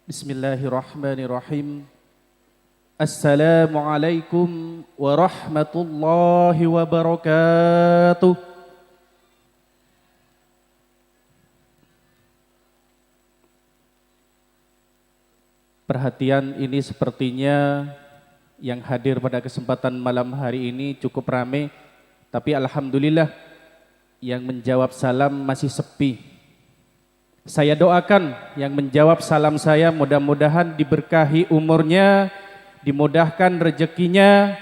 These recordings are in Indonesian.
Bismillahirrahmanirrahim. Assalamualaikum warahmatullahi wabarakatuh. Perhatian ini sepertinya yang hadir pada kesempatan malam hari ini cukup ramai, tapi alhamdulillah yang menjawab salam masih sepi. Saya doakan yang menjawab salam saya mudah-mudahan diberkahi umurnya, dimudahkan rezekinya,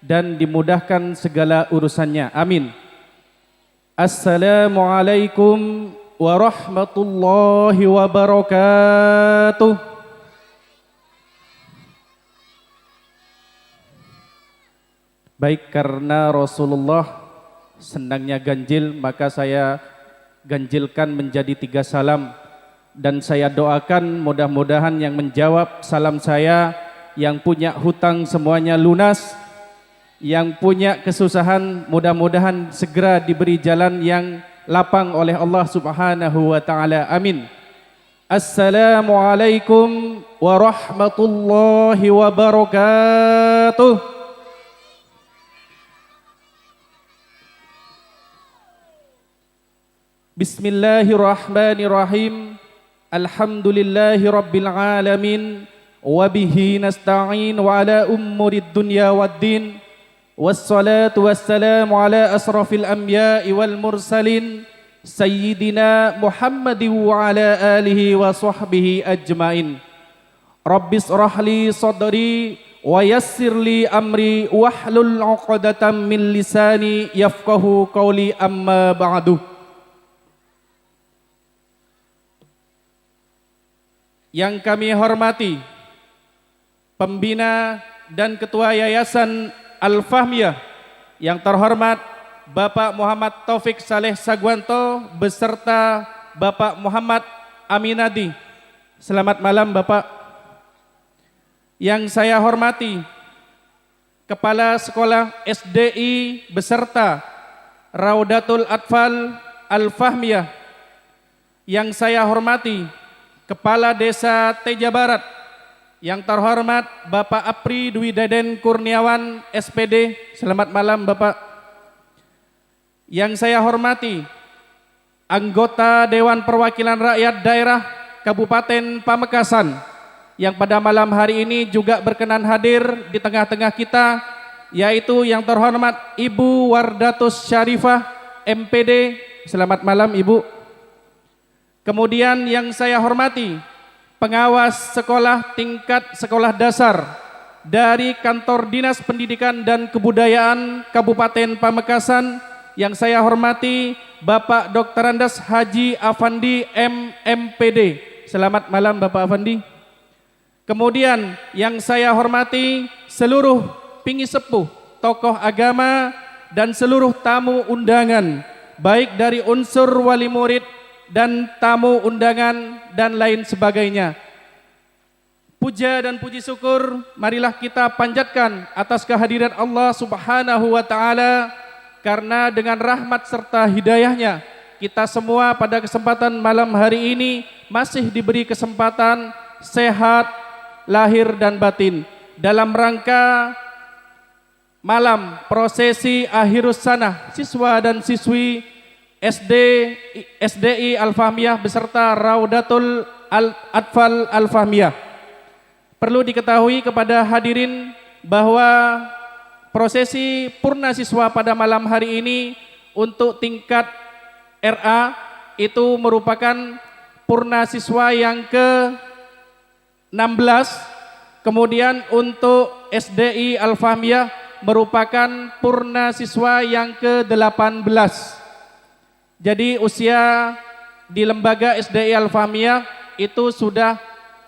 dan dimudahkan segala urusannya. Amin. Assalamualaikum warahmatullahi wabarakatuh. Baik, karena Rasulullah senangnya ganjil, maka saya ganjilkan menjadi 3 salam. Dan saya doakan mudah-mudahan yang menjawab salam saya, yang punya hutang semuanya lunas, yang punya kesusahan mudah-mudahan segera diberi jalan yang lapang oleh Allah Subhanahu wa taala. Amin. Assalamualaikum warahmatullahi wabarakatuh. Bismillahirrahmanirrahim. Alhamdulillahi rabbil alamin. Wabihi nasta'in wa ala umurid dunya waddin. Wassalatu wassalamu ala asrafil anbiya'i wal mursalin. Sayyidina Muhammadin wa ala alihi wa sahbihi ajmain. Rabbis rahli sadri wa yassirli amri wahlul 'uqdatam min lisani yafqahu qawli, amma ba'du. Yang kami hormati pembina dan ketua Yayasan Al-Fahmiyah, yang terhormat Bapak Muhammad Taufik Saleh Sagwanto beserta Bapak Muhammad Aminadi. Selamat malam Bapak. Yang saya hormati Kepala Sekolah SDI beserta Raudatul Atfal Al-Fahmiyah. Yang saya hormati Kepala Desa Teja Barat, yang terhormat Bapak Apri Dwi Deden Kurniawan SPD. Selamat malam Bapak. Yang saya hormati anggota Dewan Perwakilan Rakyat Daerah Kabupaten Pamekasan, yang pada malam hari ini juga berkenan hadir di tengah-tengah kita, yaitu yang terhormat Ibu Wardatus Syarifah MPD. Selamat malam Ibu. Kemudian yang saya hormati pengawas sekolah tingkat sekolah dasar dari Kantor Dinas Pendidikan dan Kebudayaan Kabupaten Pamekasan, yang saya hormati Bapak Dr. Andes Haji Afandi MMPD. Selamat malam Bapak Afandi. Kemudian yang saya hormati seluruh pinggi sepuh, tokoh agama, dan seluruh tamu undangan, baik dari unsur wali murid dan tamu undangan dan lain sebagainya. Puja dan puji syukur marilah kita panjatkan atas kehadiran Allah Subhanahu wa taala, karena dengan rahmat serta hidayahnya kita semua pada kesempatan malam hari ini masih diberi kesempatan sehat lahir dan batin dalam rangka malam prosesi akhirus sanah siswa dan siswi SDI Al-Fahmiyah beserta Raudatul Atfal Al-Fahmiyah. Perlu diketahui kepada hadirin bahwa prosesi purna siswa pada malam hari ini untuk tingkat RA itu merupakan purna siswa yang ke-16, kemudian untuk SDI Al-Fahmiyah merupakan purna siswa yang ke-18. Jadi usia di lembaga SDI Al-Fahmiyah itu sudah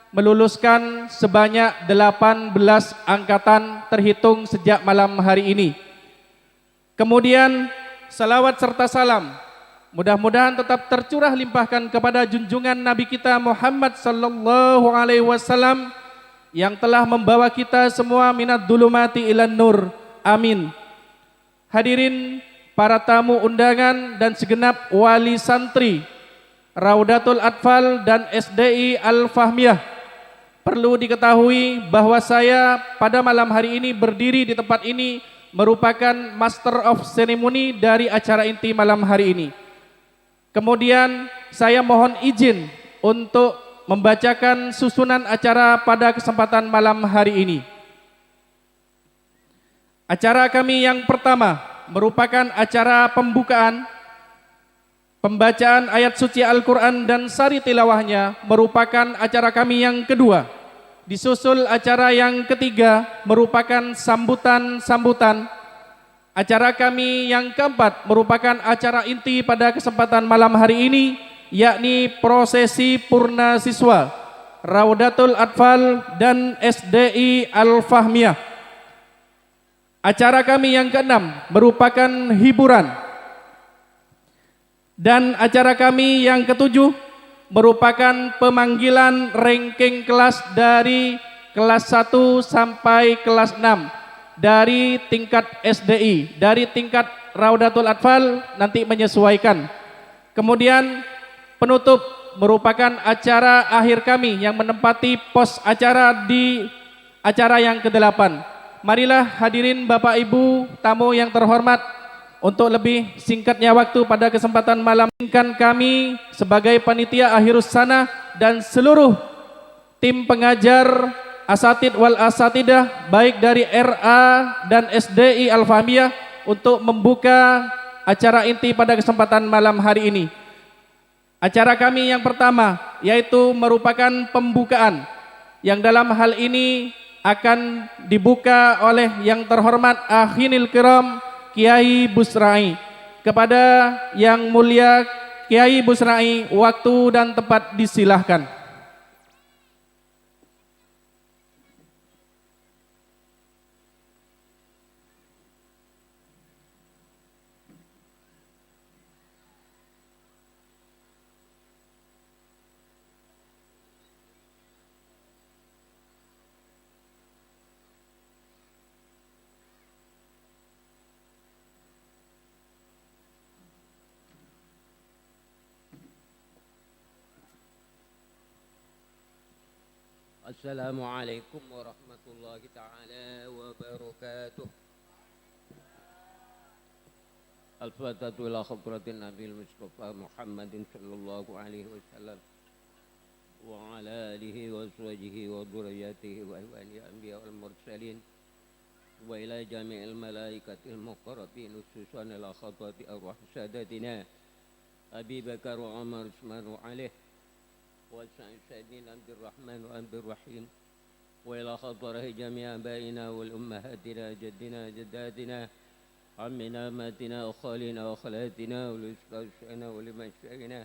meluluskan sebanyak 18 angkatan terhitung sejak malam hari ini. Kemudian salawat serta salam mudah-mudahan tetap tercurah limpahkan kepada junjungan Nabi kita Muhammad sallallahu alaihi wasallam, yang telah membawa kita semua minad dulumati ilan nur. Amin. Hadirin para tamu undangan dan segenap wali santri Raudatul Atfal dan SDI Al-Fahmiyah perlu diketahui bahwa saya pada malam hari ini berdiri di tempat ini merupakan Master of Ceremony dari acara inti malam hari ini. Kemudian saya mohon izin untuk membacakan susunan acara pada kesempatan malam hari ini. Acara kami yang pertama merupakan acara pembukaan. Pembacaan ayat suci Al-Quran dan sari tilawahnya merupakan acara kami yang kedua. Disusul acara yang ketiga merupakan sambutan-sambutan. Acara kami yang keempat merupakan acara inti pada kesempatan malam hari ini, yakni prosesi purna siswa Raudatul Atfal dan SDI Al-Fahmiyah. Acara kami yang keenam merupakan hiburan. Dan acara kami yang ketujuh merupakan pemanggilan ranking kelas dari kelas 1 sampai kelas 6 dari tingkat SDI, dari tingkat Raudatul Atfal nanti menyesuaikan. Kemudian penutup merupakan acara akhir kami yang menempati pos acara di acara yang ke-8. Marilah hadirin Bapak Ibu tamu yang terhormat, untuk lebih singkatnya waktu pada kesempatan malam ini kami sebagai panitia akhirus sana dan seluruh tim pengajar asatid wal asatidah baik dari RA dan SDI Al-Fahmiyah untuk membuka acara inti pada kesempatan malam hari ini. Acara kami yang pertama yaitu merupakan pembukaan yang dalam hal ini akan dibuka oleh yang terhormat Akhinil Kiram Kiai Busrai. Kepada yang mulia Kiai Busrai, waktu dan tempat disilahkan. Assalamualaikum warahmatullahi ta'ala wabarakatuh. Al-Fatihatu ila khabratin Nabil Mustafa Muhammadin sallallahu alaihi wasallam wa ala alihi wa sahbihi wa dhurriyyatihi wa ihwani anbiya wal mursalin wa ila jami'il malaikatil muqarrabin khususan ila khabrati arwah sadatina Abi Bakar wa Umar Usmanu alaihi والسيدين عبد الرحمن وعبد الرحيم وإلى خطره جميع آبائنا والأمهاتنا جدنا جداتنا عمنا ماتنا وخالنا وخالاتنا ولأستاذنا ولمشايخنا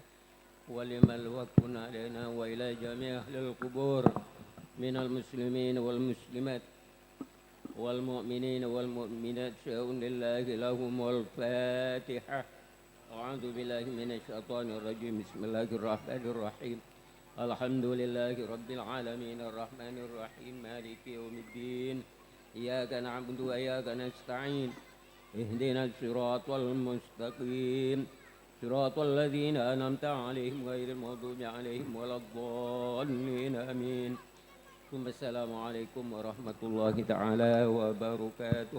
ولمن وكن علينا وإلى جميع أهل القبور من المسلمين والمسلمات والمؤمنين والمؤمنات شاء لله لهم والفاتحة. أعوذ بالله من الشيطان الرجيم. بسم الله الرحمن الرحيم. الحمد لله رب العالمين الرحمن الرحيم مالك يوم الدين إياك نعبد وإياك نستعين اهدنا الصراط المستقيم صراط الذين أنعمت عليهم غير المغضوب عليهم ولا الضالين آمين. ثم السلام عليكم ورحمة الله تعالى وبركاته.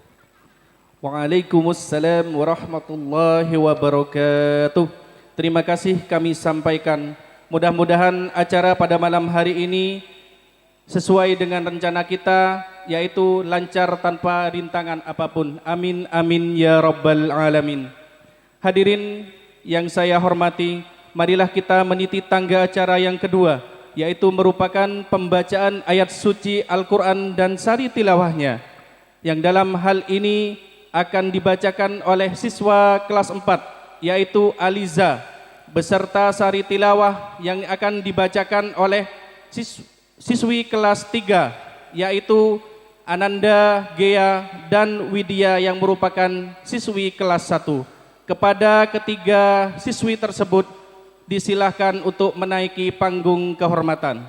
Waalaikumsalam warahmatullahi wabarakatuh. Terima kasih kami sampaikan. Mudah-mudahan acara pada malam hari ini sesuai dengan rencana kita, yaitu lancar tanpa rintangan apapun. Amin amin ya rabbal alamin. Hadirin yang saya hormati, marilah kita meniti tangga acara yang kedua, yaitu merupakan pembacaan ayat suci Al-Quran dan sari tilawahnya, yang dalam hal ini akan dibacakan oleh siswa kelas 4, yaitu Aliza, beserta sari tilawah yang akan dibacakan oleh siswi kelas 3, yaitu Ananda, Gea, dan Widya yang merupakan siswi kelas 1. Kepada ketiga siswi tersebut disilahkan untuk menaiki panggung kehormatan.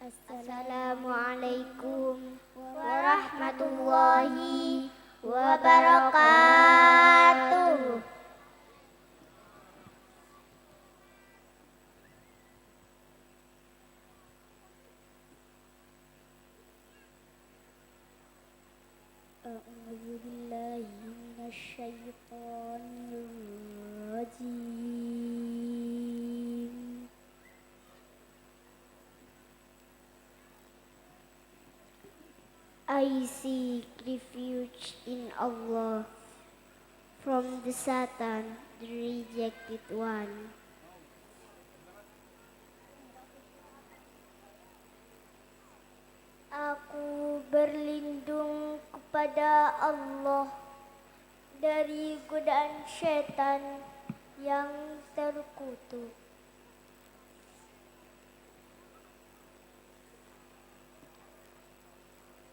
Assalamualaikum warahmatullahi wabarakatuh. A'udzu billahi minasyaitonir rajim. I seek refuge in Allah from the Satan, the rejected one. Aku berlindung kepada Allah dari godaan syaitan yang terkutuk.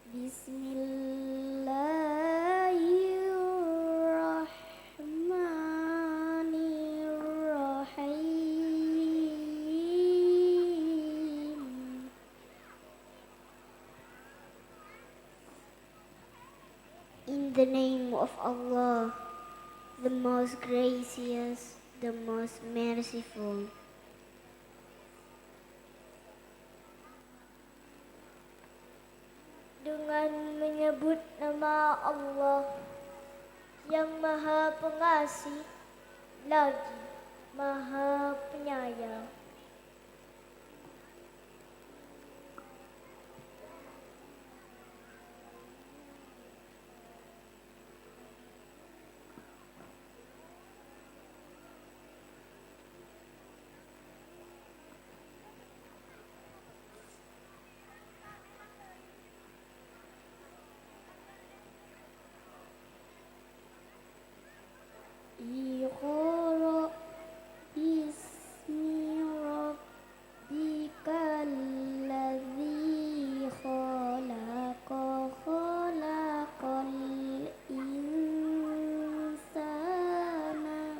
Bismillahirrahmanirrahim. In the name of Allah, the most gracious, the most merciful. Dengan menyebut nama Allah yang Maha Pengasih lagi Maha Penyayang. Iqra bismi rabbikal ladzi khalaqa khalaqal insana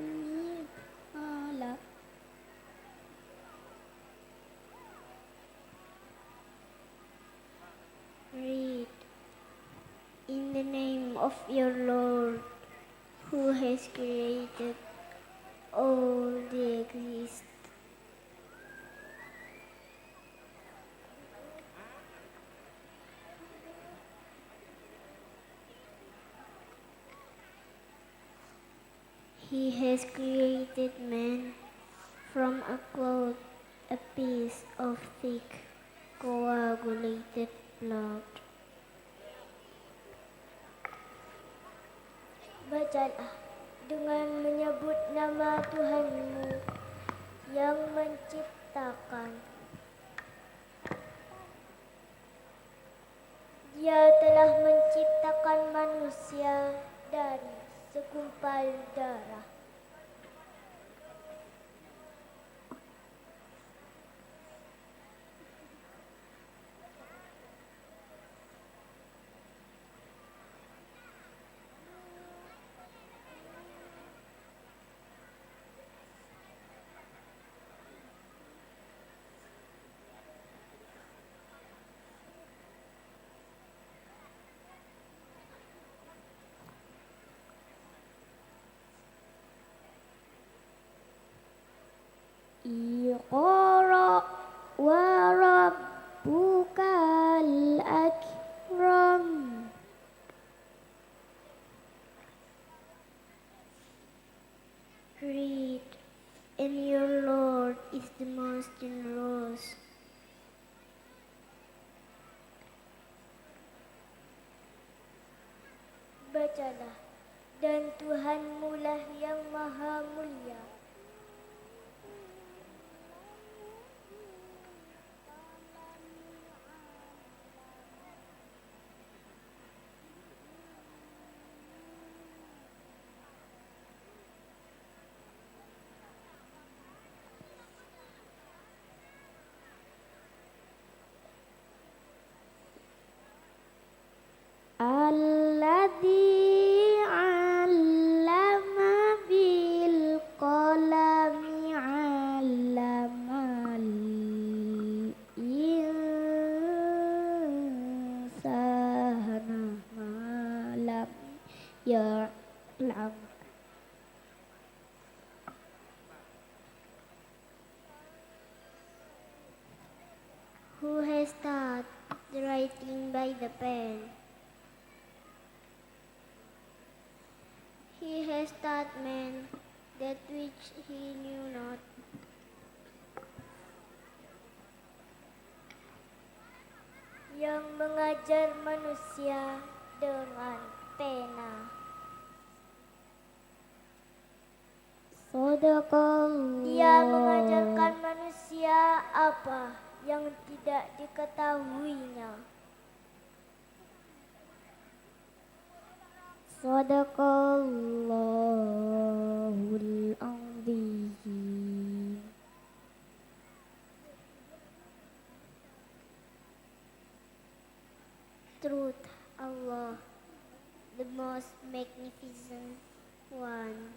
min 'alaq. Read in the name of your Lord, who has created all the exist. He has created man from a cloud, a piece of thick, coagulated blood. Bacalah dengan menyebut nama Tuhanmu yang menciptakan. Dia telah menciptakan manusia dari segumpal darah. Iqra wa rabbukal akram. Read, and your Lord is the most generous. Bacalah, dan Tuhanmu lah yang maha mulia. Alladzi 'allama bil qalam. your love. Who has taught the writing by the pen? He has taught man that which he knew not. Yang mengajar manusia dengan pena. Sadaqallah. Dia mengajarkan manusia apa yang tidak diketahuinya. Sadaqallahul azim. Truth, Allah, the most magnificent one.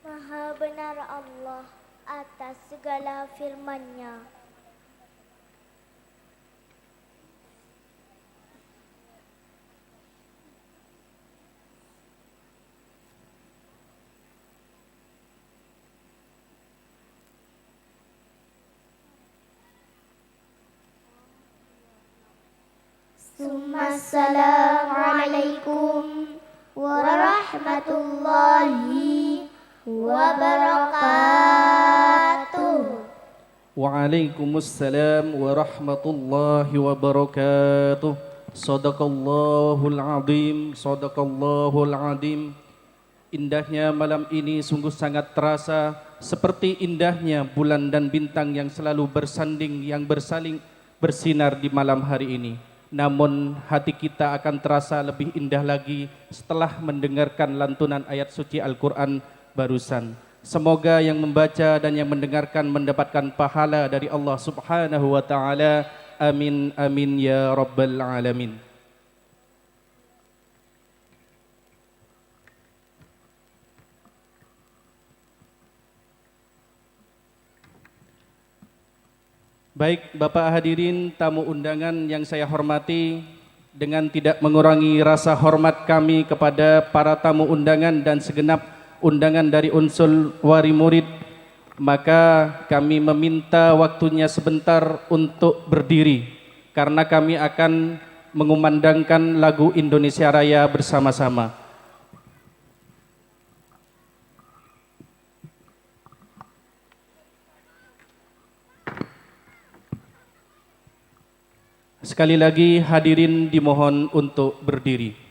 Maha benar Allah atas segala firman-Nya. Assalamualaikum warahmatullahi wabarakatuh. Waalaikumsalam warahmatullahi wabarakatuh. Sadaqallahul azim, sadaqallahul azim. Indahnya malam ini sungguh sangat terasa seperti indahnya bulan dan bintang yang selalu bersanding, yang bersaling bersinar di malam hari ini. Namun hati kita akan terasa lebih indah lagi setelah mendengarkan lantunan ayat suci Al-Quran barusan. Semoga yang membaca dan yang mendengarkan mendapatkan pahala dari Allah Subhanahu wa ta'ala. Amin, amin ya rabbal alamin. Baik Bapak hadirin, tamu undangan yang saya hormati, dengan tidak mengurangi rasa hormat kami kepada para tamu undangan dan segenap undangan dari unsur wali murid, maka kami meminta waktunya sebentar untuk berdiri karena kami akan mengumandangkan lagu Indonesia Raya bersama-sama. Sekali lagi hadirin dimohon untuk berdiri.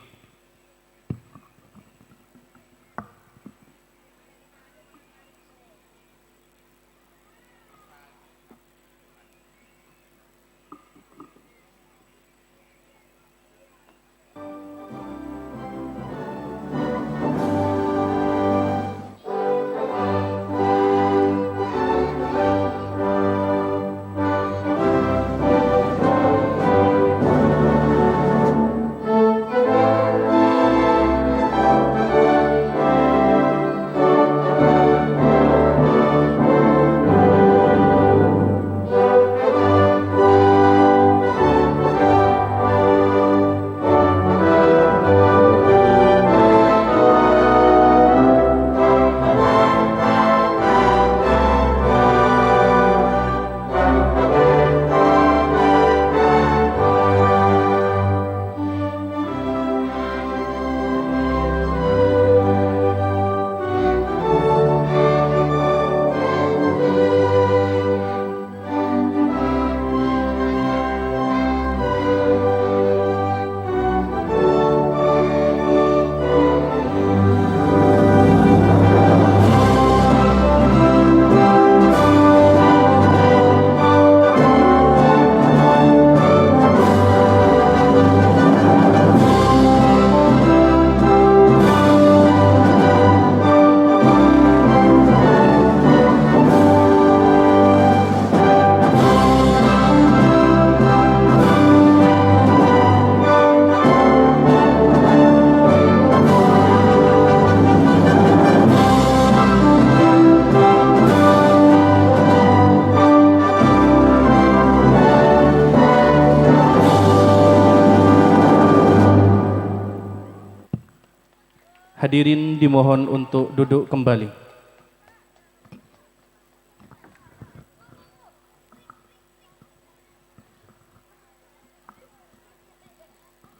Hadirin dimohon untuk duduk kembali.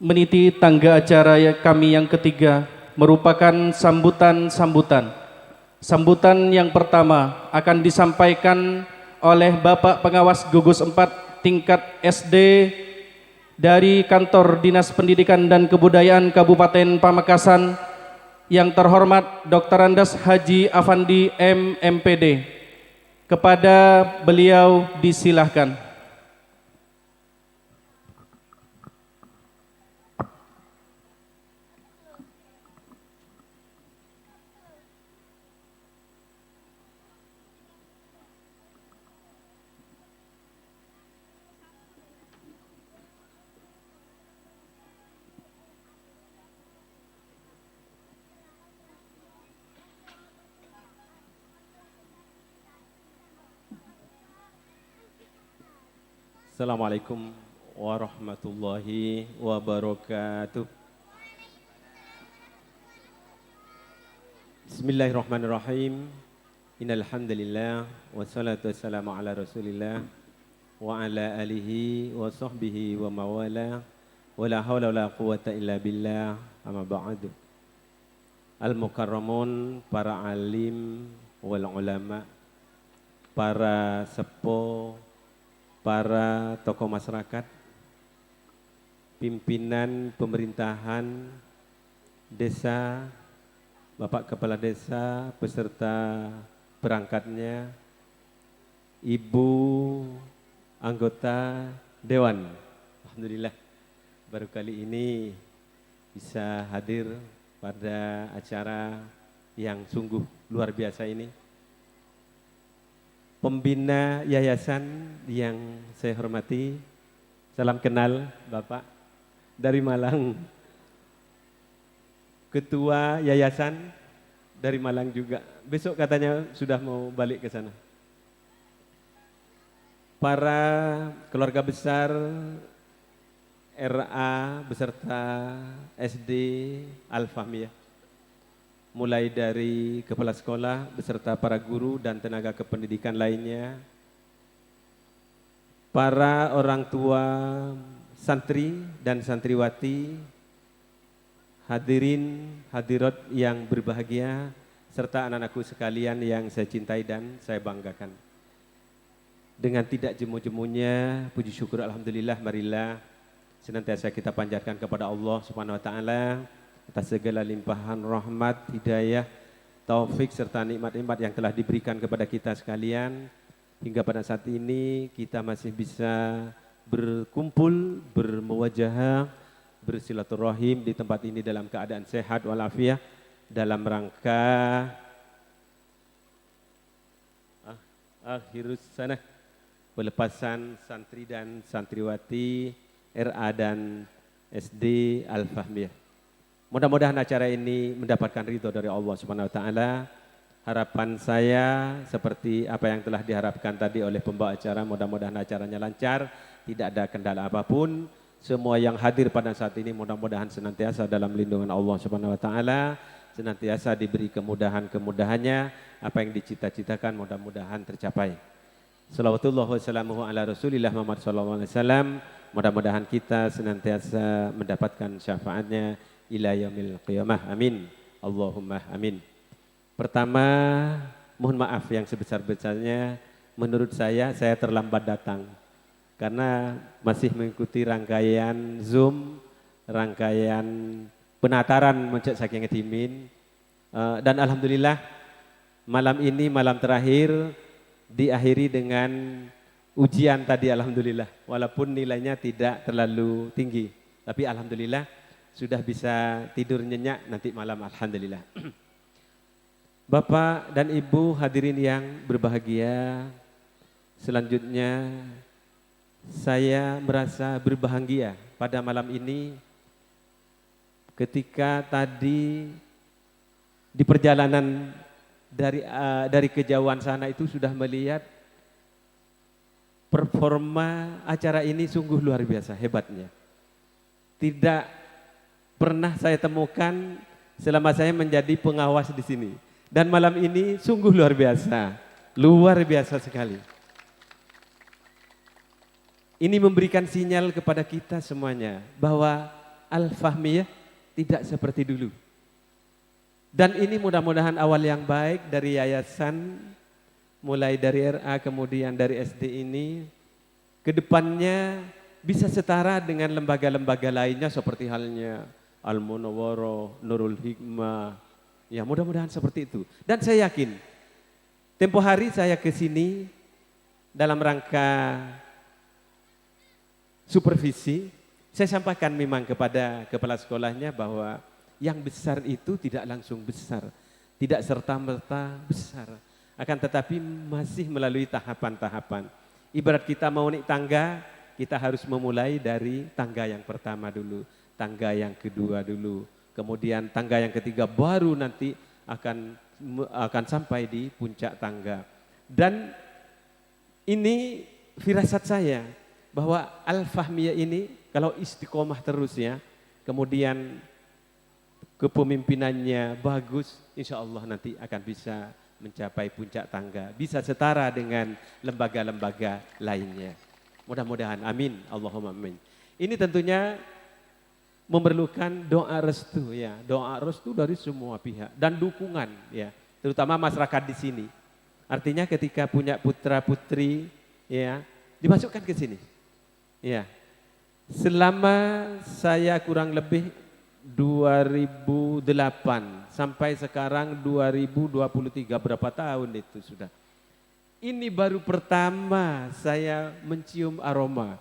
Meniti tangga acara kami yang ketiga merupakan sambutan-sambutan. Sambutan yang pertama akan disampaikan oleh Bapak Pengawas Gugus 4 tingkat SD dari Kantor Dinas Pendidikan dan Kebudayaan Kabupaten Pamekasan, yang terhormat Dr. Andes Haji Afandi MMPD. Kepada beliau disilahkan. Assalamualaikum warahmatullahi wabarakatuh. Bismillahirrahmanirrahim. Innal hamdalillah wassalatu wassalamu ala Rasulillah wa ala alihi wa sahbihi wa mawala wa la haula wa la quwwata illa billah. Amma ba'du. Al-mukarramun, para alim wal ulama, para sepuh, para tokoh masyarakat, pimpinan pemerintahan desa, Bapak Kepala Desa beserta perangkatnya, Ibu anggota Dewan. Alhamdulillah baru kali ini bisa hadir pada acara yang sungguh luar biasa ini. Pembina yayasan yang saya hormati, salam kenal Bapak dari Malang. Ketua yayasan dari Malang juga, besok katanya sudah mau balik ke sana. Para keluarga besar RA beserta SD Al-Fahmiyah, mulai dari kepala sekolah beserta para guru dan tenaga kependidikan lainnya, para orang tua santri dan santriwati, hadirin hadirat yang berbahagia, serta anak-anakku sekalian yang saya cintai dan saya banggakan. Dengan tidak jemu-jemunya puji syukur alhamdulillah, marilah senantiasa kita panjatkan kepada Allah Subhanahu wa taala atas segala limpahan rahmat, hidayah, taufik serta nikmat-nikmat yang telah diberikan kepada kita sekalian. Hingga pada saat ini kita masih bisa berkumpul, bermuwajahah, bersilaturahim di tempat ini dalam keadaan sehat walafiat, dalam rangka akhirus sanah, pelepasan santri dan santriwati RA dan SD Al-Fahmiyah. Mudah-mudahan acara ini mendapatkan ridho dari Allah Subhanahu wa taala. Harapan saya seperti apa yang telah diharapkan tadi oleh pembawa acara, mudah-mudahan acaranya lancar, tidak ada kendala apapun. Semua yang hadir pada saat ini mudah-mudahan senantiasa dalam lindungan Allah Subhanahu wa taala, senantiasa diberi kemudahan-kemudahannya, apa yang dicita-citakan mudah-mudahan tercapai. Shalawatullah wassalamuhu ala Rasulillah Muhammad sallallahu alaihi wasallam. Mudah-mudahan kita senantiasa mendapatkan syafaatnya ila yaumil qiyamah. Amin. Allahumma amin. Pertama, mohon maaf yang sebesar-besarnya, menurut saya terlambat datang karena masih mengikuti rangkaian Zoom, rangkaian penataran Mencek Saking Ngedimin, dan alhamdulillah malam ini malam terakhir diakhiri dengan ujian tadi, alhamdulillah, walaupun nilainya tidak terlalu tinggi, tapi alhamdulillah sudah bisa tidur nyenyak nanti malam, alhamdulillah. Bapak dan Ibu hadirin yang berbahagia, selanjutnya saya merasa berbahagia pada malam ini ketika tadi di perjalanan dari kejauhan sana itu sudah melihat performa acara ini sungguh luar biasa hebatnya. Tidak pernah saya temukan selama saya menjadi pengawas di sini. Dan malam ini sungguh luar biasa sekali. Ini memberikan sinyal kepada kita semuanya bahwa Al-Fahmiyah tidak seperti dulu. Dan ini mudah-mudahan awal yang baik dari yayasan, mulai dari RA kemudian dari SD ini, kedepannya bisa setara dengan lembaga-lembaga lainnya seperti halnya Al-Munawwarah, Nurul Hikmah. Ya mudah-mudahan seperti itu. Dan saya yakin, tempo hari saya ke sini dalam rangka supervisi, saya sampaikan memang kepada kepala sekolahnya bahwa yang besar itu tidak langsung besar, tidak serta-merta besar, akan tetapi masih melalui tahapan-tahapan. Ibarat kita mau naik tangga, kita harus memulai dari tangga yang pertama dulu, tangga yang kedua dulu, kemudian tangga yang ketiga baru nanti akan sampai di puncak tangga. Dan ini firasat saya bahwa Al-Fahmiyah ini kalau istiqomah terus ya, kemudian kepemimpinannya bagus, insya Allah nanti akan bisa mencapai puncak tangga, bisa setara dengan lembaga-lembaga lainnya. Mudah-mudahan, amin, Allahumma amin. Ini tentunya memerlukan doa restu ya, doa restu dari semua pihak dan dukungan ya, terutama masyarakat di sini. Artinya ketika punya putra putri ya, dimasukkan ke sini. Ya. Selama saya kurang lebih 2008 sampai sekarang 2023, berapa tahun itu sudah. Ini baru pertama saya mencium aroma,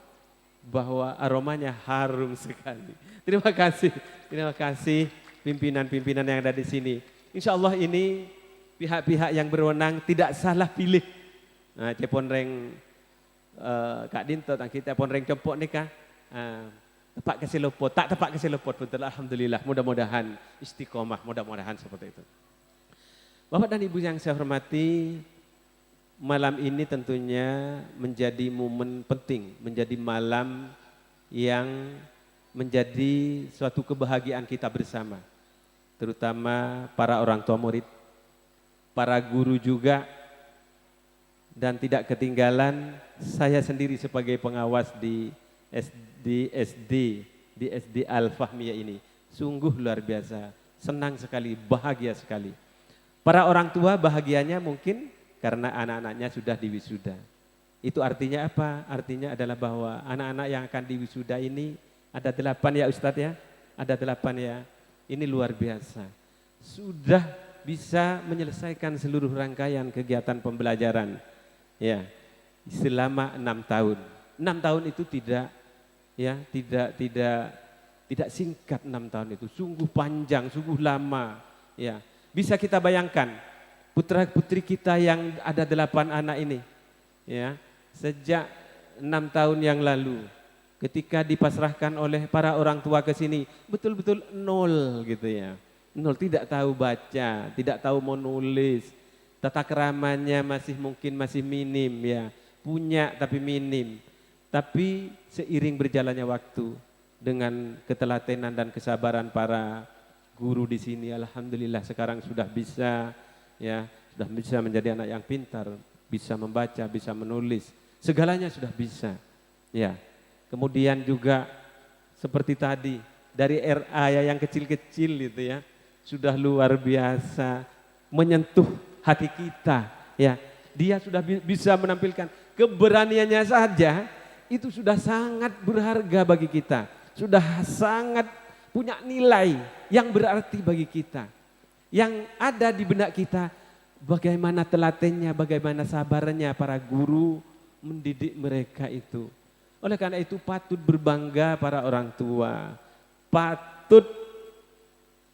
bahwa aromanya harum sekali. Terima kasih pimpinan-pimpinan yang ada di sini. Insya Allah ini pihak-pihak yang berwenang tidak salah pilih. Nah, Ceponreng Kak Dinto, kita Ponreng Cempok nikah. Tepat kasih luput, tak tepat kasih luput, betul, alhamdulillah, mudah-mudahan istiqomah, mudah-mudahan seperti itu. Bapak dan Ibu yang saya hormati, malam ini tentunya menjadi momen penting, menjadi malam yang menjadi suatu kebahagiaan kita bersama, terutama para orang tua murid, para guru juga, dan tidak ketinggalan saya sendiri sebagai pengawas di SD Al-Fahmiyah ini. Sungguh luar biasa, senang sekali, bahagia sekali. Para orang tua bahagianya mungkin karena anak-anaknya sudah diwisuda. Itu artinya apa? Artinya adalah bahwa anak-anak yang akan diwisuda ini ada 8 ya Ustadz ya? Ada 8 ya. Ini luar biasa. Sudah bisa menyelesaikan seluruh rangkaian kegiatan pembelajaran. Ya, selama 6 tahun. 6 tahun itu tidak singkat 6 tahun itu, sungguh panjang, sungguh lama. Ya, bisa kita bayangkan putra putri kita yang ada 8 anak ini, ya, sejak 6 tahun yang lalu, ketika dipasrahkan oleh para orang tua ke sini, betul-betul nol gitu ya, nol, tidak tahu baca, tidak tahu menulis, tata keramanya masih minim ya, punya tapi minim. Tapi seiring berjalannya waktu dengan ketelatenan dan kesabaran para guru di sini, alhamdulillah sekarang sudah bisa menjadi anak yang pintar, bisa membaca, bisa menulis, segalanya sudah bisa. Ya. Kemudian juga seperti tadi dari RA yang kecil-kecil itu ya, sudah luar biasa menyentuh hati kita ya. Dia sudah bisa menampilkan keberaniannya saja. Itu sudah sangat berharga bagi kita, sudah sangat punya nilai yang berarti bagi kita. Yang ada di benak kita, bagaimana telatennya, bagaimana sabarnya para guru mendidik mereka itu. Oleh karena itu patut berbangga para orang tua, patut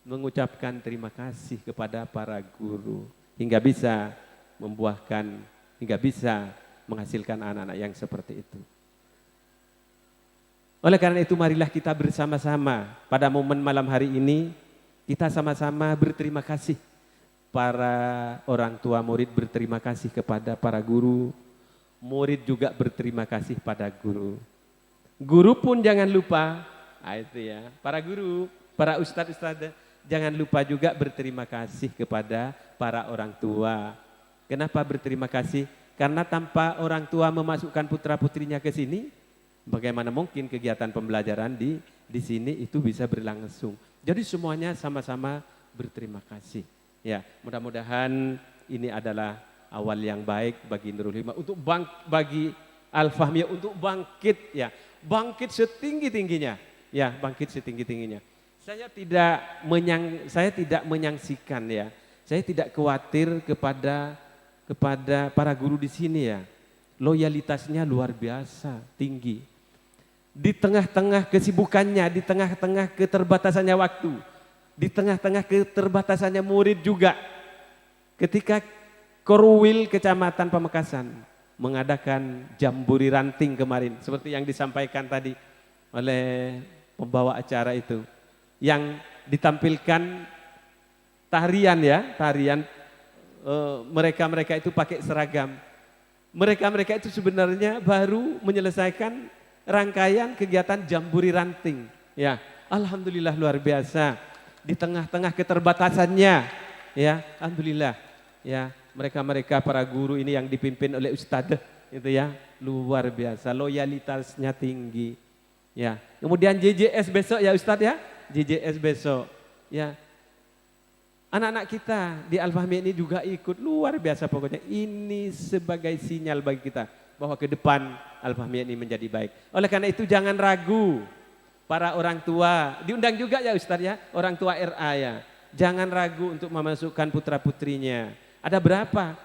mengucapkan terima kasih kepada para guru, hingga bisa membuahkan, hingga bisa menghasilkan anak-anak yang seperti itu. Oleh karena itu marilah kita bersama-sama pada momen malam hari ini, kita sama-sama berterima kasih. Para orang tua murid berterima kasih kepada para guru, murid juga berterima kasih pada guru. Guru pun jangan lupa, itu ya, para guru, para ustadz-ustadz, jangan lupa juga berterima kasih kepada para orang tua. Kenapa berterima kasih? Karena tanpa orang tua memasukkan putra-putrinya ke sini, bagaimana mungkin kegiatan pembelajaran di sini itu bisa berlangsung. Jadi semuanya sama-sama berterima kasih. Ya, mudah-mudahan ini adalah awal yang baik bagi Nurul Hikmah untuk bagi Al-Fahmiyah untuk bangkit, ya, bangkit setinggi-tingginya, ya, bangkit setinggi-tingginya. Saya tidak menyangsikan, ya, saya tidak khawatir kepada para guru di sini, ya, loyalitasnya luar biasa tinggi. Di tengah-tengah kesibukannya, di tengah-tengah keterbatasannya waktu, di tengah-tengah keterbatasannya murid juga, ketika Korwil Kecamatan Pamekasan mengadakan jamburi ranting kemarin, seperti yang disampaikan tadi oleh pembawa acara itu, yang ditampilkan tarian, ya, tarian mereka-mereka itu pakai seragam. Mereka-mereka itu sebenarnya baru menyelesaikan rangkaian kegiatan jamburi ranting. Ya, alhamdulillah luar biasa. Di tengah-tengah keterbatasannya, ya, alhamdulillah, ya, mereka-mereka para guru ini yang dipimpin oleh ustadz itu, ya, luar biasa, loyalitasnya tinggi. Ya, kemudian JJS besok, ya Ustadz, ya, JJS besok, ya. Anak-anak kita di Al-Fahmiyah ini juga ikut, luar biasa pokoknya. Ini sebagai sinyal bagi kita bahwa ke depan Al-Fahmiyah ini menjadi baik. Oleh karena itu jangan ragu, para orang tua, diundang juga ya Ustadz, ya, orang tua RA, ya. Jangan ragu untuk memasukkan putra-putrinya. Ada berapa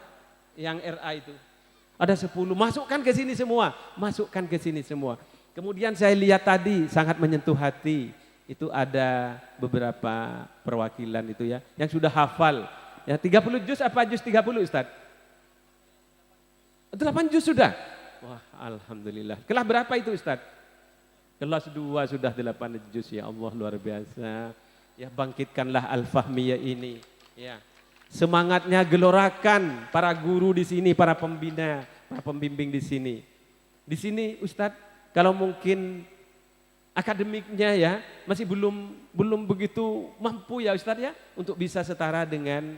yang RA itu? Ada 10, masukkan ke sini semua, masukkan ke sini semua. Kemudian saya lihat tadi sangat menyentuh hati, itu ada beberapa perwakilan itu, ya, yang sudah hafal. Ya, 30 juz apa juz 30 Ustaz? 8 juz sudah? Wah, alhamdulillah. Kelas berapa itu Ustaz? Kelas 2 sudah 8 juz, ya Allah, luar biasa. Ya, bangkitkanlah Al-Fahmiyah ini, ya. Semangatnya gelorakan para guru di sini, para pembina, para pembimbing di sini. Di sini Ustadz, kalau mungkin akademiknya, ya, masih belum begitu mampu, ya Ustadz, ya, untuk bisa setara dengan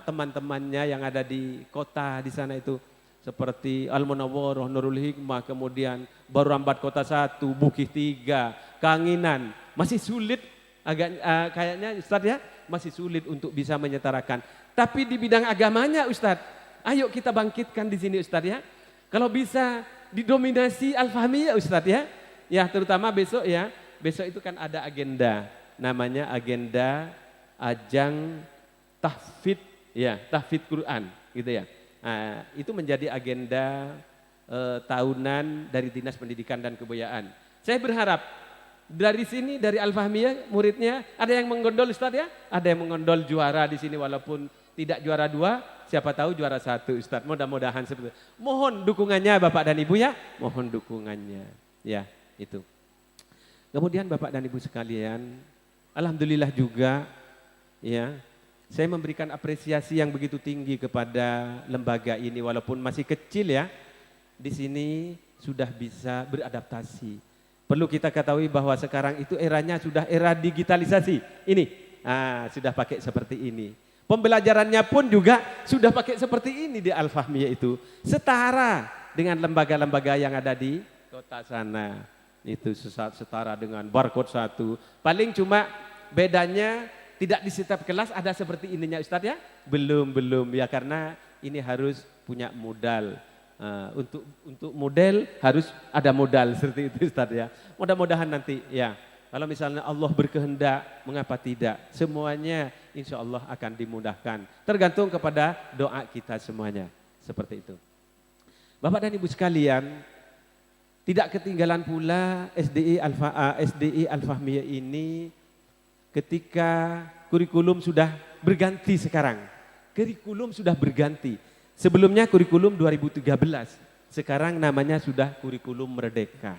teman-temannya yang ada di kota di sana itu, seperti Al-Munawwarah, Nurul Hikmah, kemudian Baru Rambat Kota 1, Bukit 3, Kanginan, masih sulit agak kayaknya Ustadz, ya, masih sulit untuk bisa menyetarakan. Tapi di bidang agamanya Ustadz, ayo kita bangkitkan di sini Ustadz, ya. Kalau bisa didominasi Al-Fahmiyah Ustadz, ya. Ya, terutama besok, ya. Besok itu kan ada agenda, namanya agenda ajang tahfidz, ya, tahfidz Quran gitu, ya. Nah, itu menjadi agenda tahunan dari Dinas Pendidikan dan Kebudayaan. Saya berharap dari sini, dari Al-Fahmiyah, muridnya ada yang menggondol Ustaz, ya, ada yang menggondol juara di sini, walaupun tidak juara 2, siapa tahu juara 1 Ustaz. Mudah-mudahan seperti itu. Mohon dukungannya Bapak dan Ibu, ya, mohon dukungannya, ya, itu. Kemudian Bapak dan Ibu sekalian, alhamdulillah juga, ya, saya memberikan apresiasi yang begitu tinggi kepada lembaga ini, walaupun masih kecil, ya, di sini sudah bisa beradaptasi. Perlu kita ketahui bahwa sekarang itu eranya sudah era digitalisasi. Ini, sudah pakai seperti ini. Pembelajarannya pun juga sudah pakai seperti ini di Al-Fahmiyah itu. Setara dengan lembaga-lembaga yang ada di kota sana. Itu setara dengan barcode 1. Paling cuma bedanya tidak di setiap kelas ada seperti ininya Ustadz, ya. Belum, ya, karena ini harus punya modal. Untuk model harus ada modal seperti itu Ustaz, ya. Mudah-mudahan nanti, ya, kalau misalnya Allah berkehendak, mengapa tidak, semuanya insya Allah akan dimudahkan, tergantung kepada doa kita semuanya, seperti itu. Bapak dan Ibu sekalian, tidak ketinggalan pula SDI Al-Fahmiyah ini ketika kurikulum sudah berganti sekarang. Kurikulum sudah berganti. Sebelumnya kurikulum 2013, sekarang namanya sudah kurikulum Merdeka.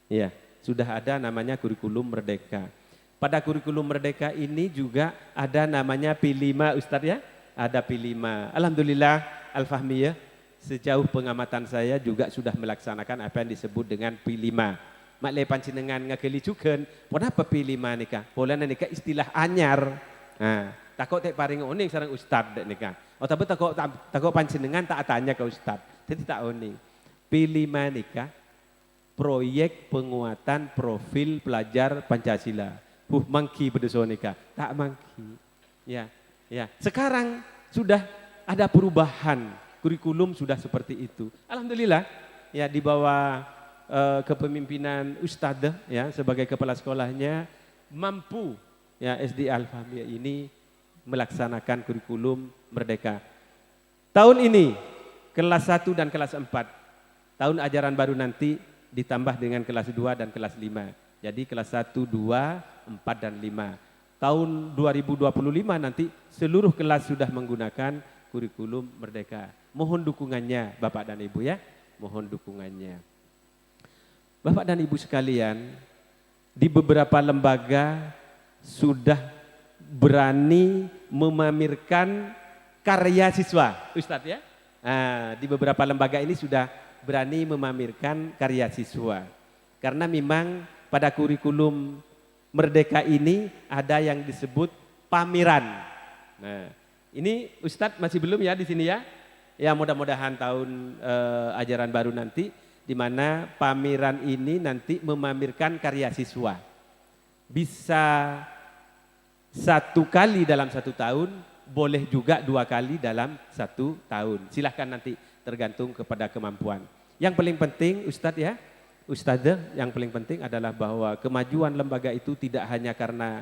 Ya, sudah ada namanya kurikulum Merdeka. Pada kurikulum Merdeka ini juga ada namanya P5 Ustadz, ya, ada P5. Alhamdulillah Al-Fahmiyah sejauh pengamatan saya juga sudah melaksanakan apa yang disebut dengan P5. mak le pancinengan ngakeli cuken, kenapa pilih manika? Pola nika istilah anyar. Nah, takut tek paring oning sareng ustad dek nika. Oh tapi takut pancinengan tak tanya ke ustad. Jadi tak oning. Pilih manika proyek penguatan profil pelajar Pancasila. Mangki bedesonika, tak mangki. Ya, ya. Sekarang sudah ada perubahan, kurikulum sudah seperti itu. Alhamdulillah, ya di bawah kepemimpinan Ustadzah ya sebagai kepala sekolahnya mampu ya SD Al-Fahmiyah ini melaksanakan kurikulum merdeka. Tahun ini kelas 1 dan kelas 4, tahun ajaran baru nanti ditambah dengan kelas 2 dan kelas 5. Jadi kelas 1, 2, 4 dan 5. Tahun 2025 nanti seluruh kelas sudah menggunakan kurikulum merdeka. Mohon dukungannya Bapak dan Ibu ya, mohon dukungannya. Bapak dan Ibu sekalian, di beberapa lembaga sudah berani memamerkan karya siswa, Ustadz ya. Nah, di beberapa lembaga ini sudah berani memamerkan karya siswa. Karena memang pada kurikulum merdeka ini ada yang disebut pameran. Nah, ini Ustadz masih belum ya di sini ya. Ya mudah-mudahan tahun ajaran baru nanti di mana pameran ini nanti memamerkan karya siswa. Bisa 1 kali dalam 1 tahun, boleh juga 2 kali dalam 1 tahun. Silahkan nanti tergantung kepada kemampuan. Yang paling penting Ustadz ya, Ustadzah, yang paling penting adalah bahwa kemajuan lembaga itu tidak hanya karena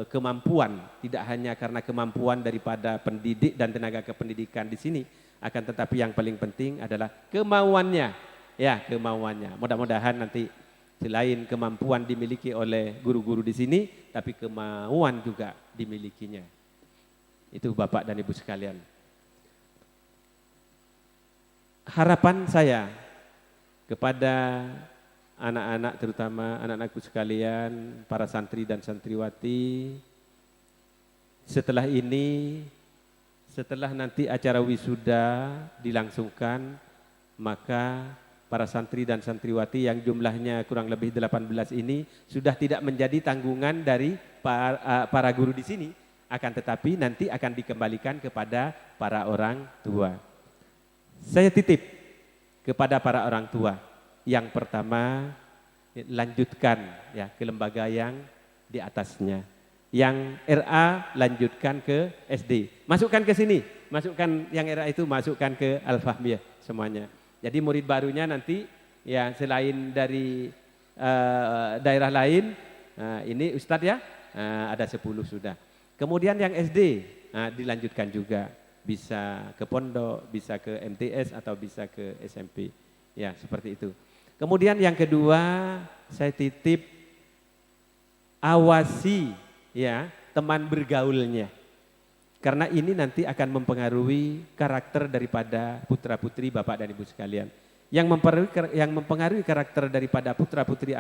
kemampuan, tidak hanya karena kemampuan daripada pendidik dan tenaga kependidikan di sini, akan tetapi yang paling penting adalah kemauannya, ya kemauannya. Mudah-mudahan nanti selain kemampuan dimiliki oleh guru-guru di sini, tapi kemauan juga dimilikinya. Itu Bapak dan Ibu sekalian. Harapan saya kepada anak-anak, terutama anak-anakku sekalian, para santri dan santriwati, setelah ini, setelah nanti acara wisuda dilangsungkan, maka para santri dan santriwati yang jumlahnya kurang lebih 18 ini sudah tidak menjadi tanggungan dari para guru di sini, akan tetapi nanti akan dikembalikan kepada para orang tua. Saya titip kepada para orang tua. Yang pertama, lanjutkan ya ke lembaga yang di atasnya. Yang RA lanjutkan ke SD. Masukkan ke sini, masukkan yang RA itu masukkan ke Al-Fahmiyah semuanya. Jadi murid barunya nanti ya selain dari daerah lain, ini Ustadz ya, ada 10 sudah. Kemudian yang SD dilanjutkan juga. Bisa ke pondok, bisa ke MTS atau bisa ke SMP. Ya, seperti itu. Kemudian yang kedua, saya titip awasi ya teman bergaulnya. Karena ini nanti akan mempengaruhi karakter daripada putra-putri Bapak dan Ibu sekalian. Yang mempengaruhi karakter daripada putra-putri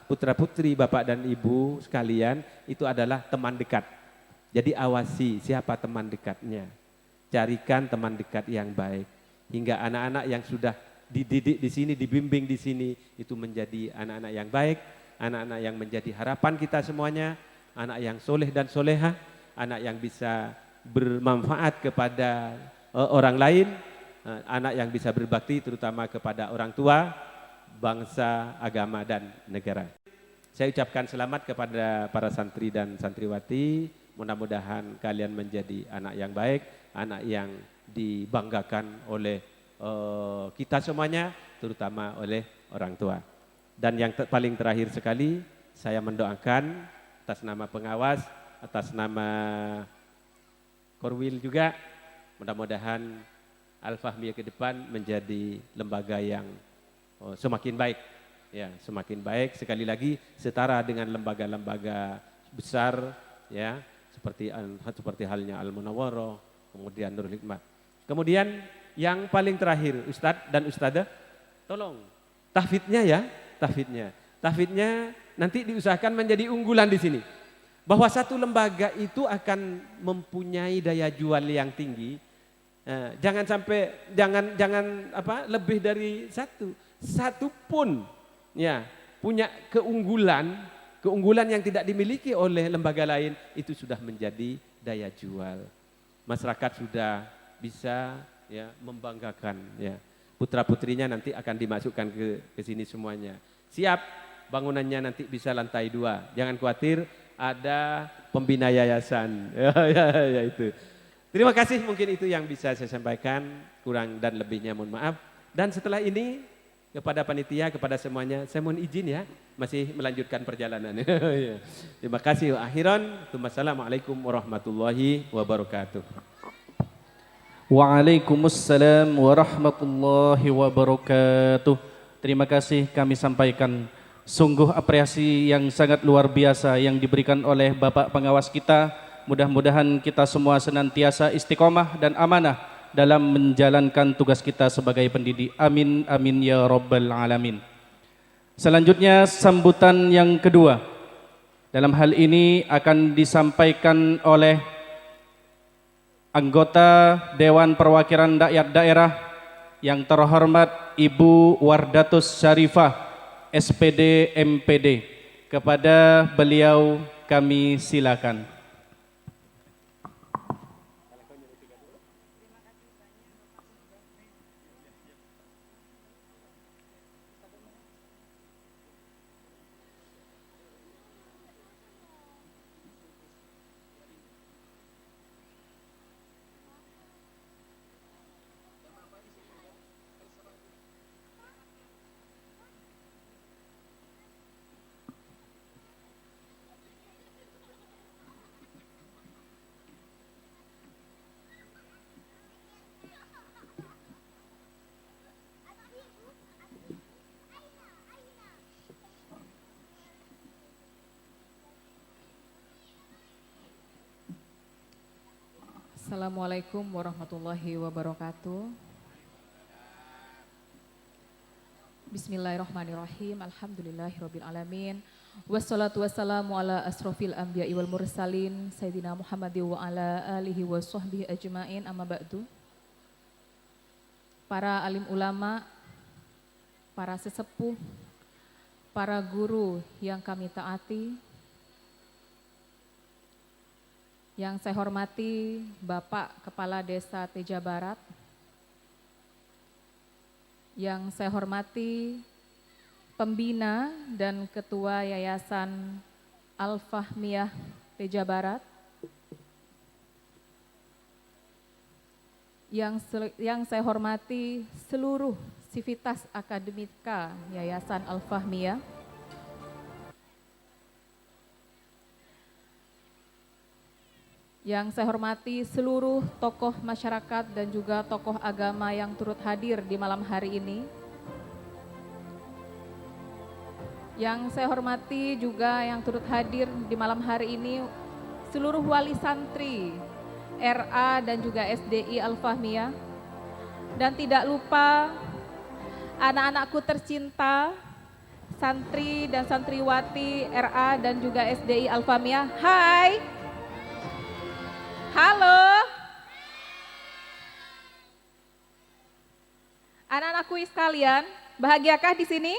putra-putri Bapak dan Ibu sekalian itu adalah teman dekat. Jadi awasi siapa teman dekatnya. Carikan teman dekat yang baik. Hingga anak-anak yang sudah dididik di sini, dibimbing di sini, itu menjadi anak-anak yang baik, anak-anak yang menjadi harapan kita semuanya, anak yang soleh dan soleha, anak yang bisa bermanfaat kepada orang lain, anak yang bisa berbakti terutama kepada orang tua, bangsa, agama, dan negara. Saya ucapkan selamat kepada para santri dan santriwati. Mudah-mudahan kalian menjadi anak yang baik, anak yang dibanggakan oleh kita semuanya, terutama oleh orang tua. Dan yang paling terakhir sekali, saya mendoakan atas nama pengawas, atas nama Korwil juga, mudah-mudahan Al-Fahmiyah ke depan menjadi lembaga yang semakin baik. Ya, semakin baik, sekali lagi setara dengan lembaga-lembaga besar, ya, seperti halnya Al-Munawwarah, kemudian Nurul Hikmah. Kemudian yang paling terakhir, Ustadz dan Ustadzah, tolong tahfidnya ya, tahfidnya nanti diusahakan menjadi unggulan di sini. Bahwa satu lembaga itu akan mempunyai daya jual yang tinggi. Jangan sampai lebih dari satu pun ya, punya keunggulan yang tidak dimiliki oleh lembaga lain, itu sudah menjadi daya jual. Masyarakat sudah bisa ya membanggakan ya. Putra-putrinya nanti akan dimasukkan ke sini semuanya. Siap, bangunannya nanti bisa lantai 2. Jangan khawatir, ada pembina yayasan. Ya, itu. Terima kasih, mungkin itu yang bisa saya sampaikan, kurang dan lebihnya mohon maaf. Dan setelah ini kepada panitia, kepada semuanya, saya mohon izin ya, masih melanjutkan perjalanan. Terima kasih. Akhiran, wassalamualaikum warahmatullahi wabarakatuh. Waalaikumsalam warahmatullahi wabarakatuh. Terima kasih kami sampaikan. Sungguh apresiasi yang sangat luar biasa yang diberikan oleh Bapak Pengawas kita. Mudah-mudahan kita semua senantiasa istiqomah dan amanah dalam menjalankan tugas kita sebagai pendidik. Amin, amin ya rabbal alamin. Selanjutnya sambutan yang kedua. Dalam hal ini akan disampaikan oleh anggota Dewan Perwakilan Rakyat Daerah yang terhormat Ibu Wardatus Syarifah, SPD MPD. Kepada beliau kami silakan. Assalamualaikum warahmatullahi wabarakatuh. Bismillahirrahmanirrahim. Alhamdulillahirabbil alamin. Wassalatu wassalamu ala asrofil anbiya'i wal mursalin Sayyidina Muhammadin wa ala alihi wa sahbihi ajma'in, amma ba'du. Para alim ulama, para sesepuh, para guru yang kami taati, yang saya hormati Bapak Kepala Desa Teja Barat, yang saya hormati pembina dan ketua Yayasan Al-Fahmiyah Teja Barat, yang saya hormati seluruh sivitas akademika Yayasan Al-Fahmiyah, yang saya hormati seluruh tokoh masyarakat dan juga tokoh agama yang turut hadir di malam hari ini. Yang saya hormati juga yang turut hadir di malam hari ini seluruh wali santri RA dan juga SDI Al-Fahmiyah. Dan tidak lupa anak-anakku tercinta, santri dan santriwati RA dan juga SDI Al-Fahmiyah. Hai. Halo. Anak-anakku sekalian, bahagiakah di sini?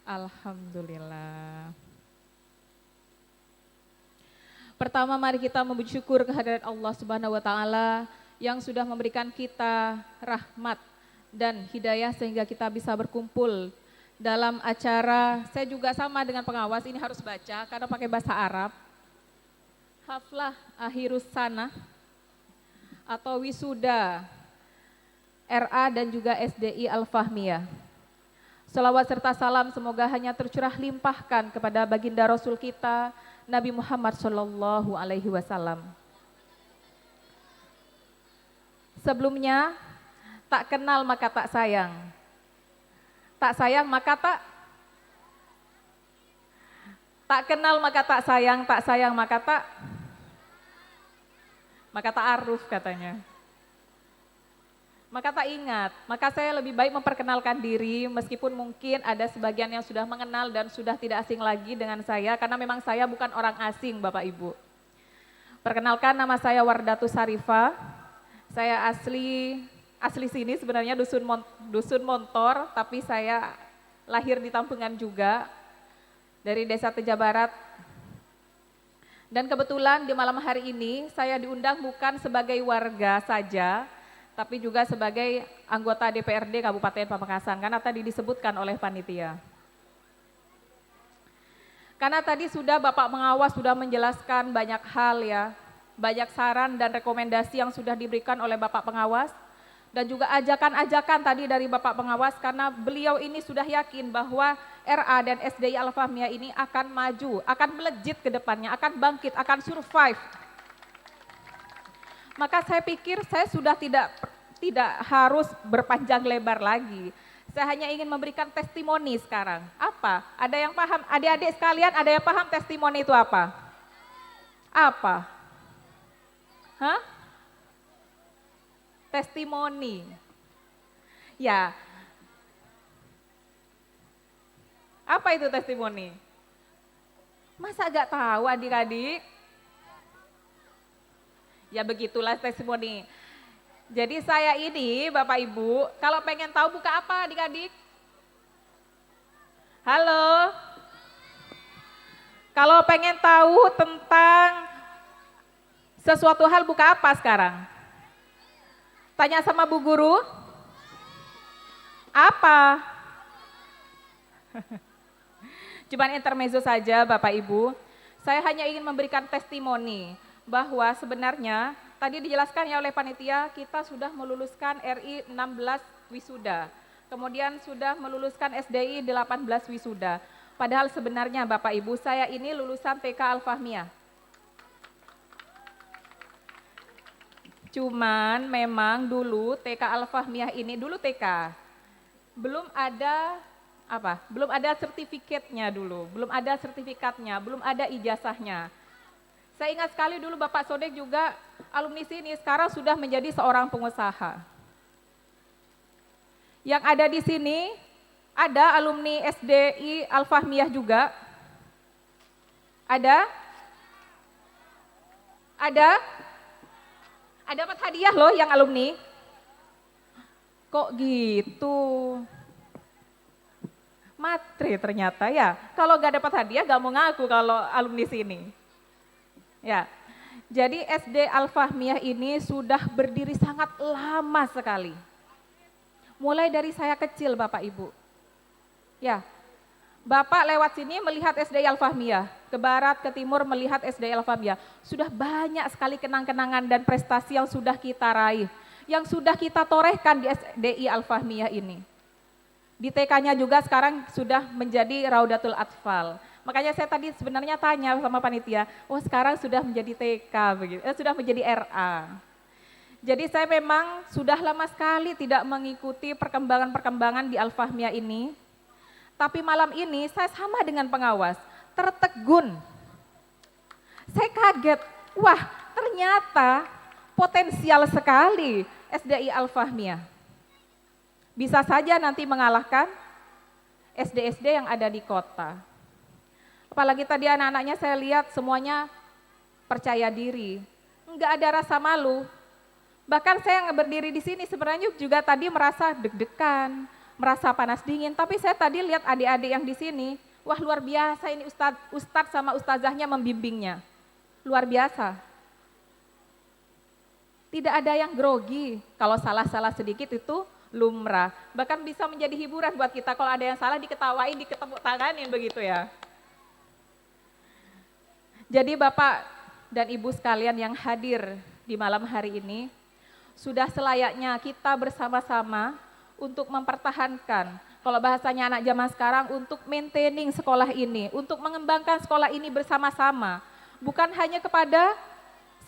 Alhamdulillah. Pertama mari kita memuji syukur kehadirat Allah Subhanahu wa taala yang sudah memberikan kita rahmat dan hidayah sehingga kita bisa berkumpul dalam acara. Saya juga sama dengan pengawas, ini harus baca karena pakai bahasa Arab. Haflah Akhirus Sanah atau wisuda RA dan juga SDI Al-Fahmiyah. Salawat serta salam semoga hanya tercurah limpahkan kepada baginda Rasul kita Nabi Muhammad Shallallahu Alaihi Wasallam. Sebelumnya, tak kenal maka tak sayang, tak sayang maka tak kenal maka tak sayang maka tak aruf katanya. Maka tak ingat, maka saya lebih baik memperkenalkan diri meskipun mungkin ada sebagian yang sudah mengenal dan sudah tidak asing lagi dengan saya karena memang saya bukan orang asing Bapak Ibu. Perkenalkan, nama saya Wardatus Syarifah, saya asli sini sebenarnya dusun Montor, tapi saya lahir di Tampungan juga, dari Desa Teja Barat. Dan kebetulan di malam hari ini saya diundang bukan sebagai warga saja, tapi juga sebagai anggota DPRD Kabupaten Pamekasan, karena tadi disebutkan oleh panitia. Karena tadi sudah Bapak Pengawas sudah menjelaskan banyak hal ya, banyak saran dan rekomendasi yang sudah diberikan oleh Bapak Pengawas, dan juga ajakan-ajakan tadi dari Bapak Pengawas, karena beliau ini sudah yakin bahwa RA dan SDI Al-Fahmiyah ini akan maju, akan melejit ke depannya, akan bangkit, akan survive. Maka saya pikir saya sudah tidak harus berpanjang lebar lagi. Saya hanya ingin memberikan testimoni sekarang. Apa? Ada yang paham? Adik-adik sekalian, ada yang paham testimoni itu apa? Apa? Hah? Testimoni. Ya. Apa itu testimoni? Masa gak tahu adik-adik? Ya begitulah testimoni. Jadi saya ini Bapak Ibu, kalau pengen tahu buka apa adik-adik? Halo? Kalau pengen tahu tentang sesuatu hal buka apa sekarang? Tanya sama Bu Guru, apa? Cuman intermezzo saja Bapak Ibu, saya hanya ingin memberikan testimoni bahwa sebenarnya tadi dijelaskan ya oleh panitia, kita sudah meluluskan RI 16 wisuda, kemudian sudah meluluskan SDI 18 wisuda. Padahal sebenarnya Bapak Ibu, saya ini lulusan TK Al-Fahmiyah. Cuman memang dulu TK Al-Fahmiyah ini, dulu TK, belum ada belum ada sertifikatnya dulu, belum ada sertifikatnya, belum ada ijazahnya. Saya ingat sekali dulu Bapak Sodek juga alumni sini, sekarang sudah menjadi seorang pengusaha. Yang ada di sini, ada alumni SDI Al-Fahmiyah juga. Ada? Ada? Ada dapat hadiah loh yang alumni. Kok gitu? Matre ternyata ya. Kalau gak dapat hadiah gak mau ngaku kalau alumni sini. Ya, jadi SD Al-Fahmiyah ini sudah berdiri sangat lama sekali. Mulai dari saya kecil Bapak Ibu. Ya, Bapak lewat sini melihat SD Al-Fahmiyah, ke barat, ke timur melihat SD Al-Fahmiyah. Sudah banyak sekali kenang-kenangan dan prestasi yang sudah kita raih, yang sudah kita torehkan di SDI Al-Fahmiyah ini. Di TK-nya juga sekarang sudah menjadi Raudatul Atfal. Makanya saya tadi sebenarnya tanya sama panitia, sekarang sudah menjadi TK, begitu, sudah menjadi RA. Jadi saya memang sudah lama sekali tidak mengikuti perkembangan-perkembangan di Al-Fahmiyah ini. Tapi malam ini saya sama dengan pengawas, tertegun. Saya kaget, wah ternyata potensial sekali SDI Al-Fahmiyah. Bisa saja nanti mengalahkan SD-SD yang ada di kota. Apalagi tadi anak-anaknya saya lihat semuanya percaya diri, enggak ada rasa malu. Bahkan saya yang berdiri di sini sebenarnya juga tadi merasa deg-degan, merasa panas dingin, tapi saya tadi lihat adik-adik yang di sini, wah luar biasa ini ustadz sama ustazahnya membimbingnya. Luar biasa. Tidak ada yang grogi, kalau salah-salah sedikit itu lumrah. Bahkan bisa menjadi hiburan buat kita, kalau ada yang salah diketawain, diketepuk tanganin begitu ya. Jadi Bapak dan Ibu sekalian yang hadir di malam hari ini, sudah selayaknya kita bersama-sama untuk mempertahankan, kalau bahasanya anak zaman sekarang, untuk maintaining sekolah ini, untuk mengembangkan sekolah ini bersama-sama. Bukan hanya kepada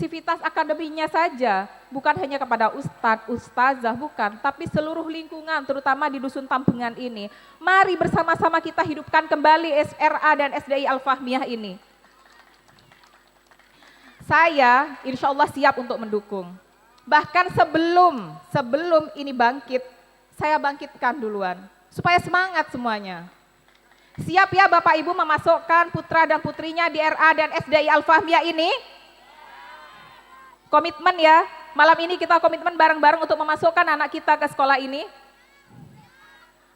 sivitas akademinya saja, bukan hanya kepada ustadz, ustazah, bukan, tapi seluruh lingkungan, terutama di Dusun Tampungan ini. Mari bersama-sama kita hidupkan kembali SRA dan SDI Al-Fahmiyah ini. Saya insya Allah siap untuk mendukung. Bahkan sebelum ini bangkit, saya bangkitkan duluan. Supaya semangat semuanya. Siap ya Bapak Ibu memasukkan putra dan putrinya di RA dan SDI Al-Fahmiyah ini? Komitmen ya, malam ini kita komitmen bareng-bareng untuk memasukkan anak kita ke sekolah ini.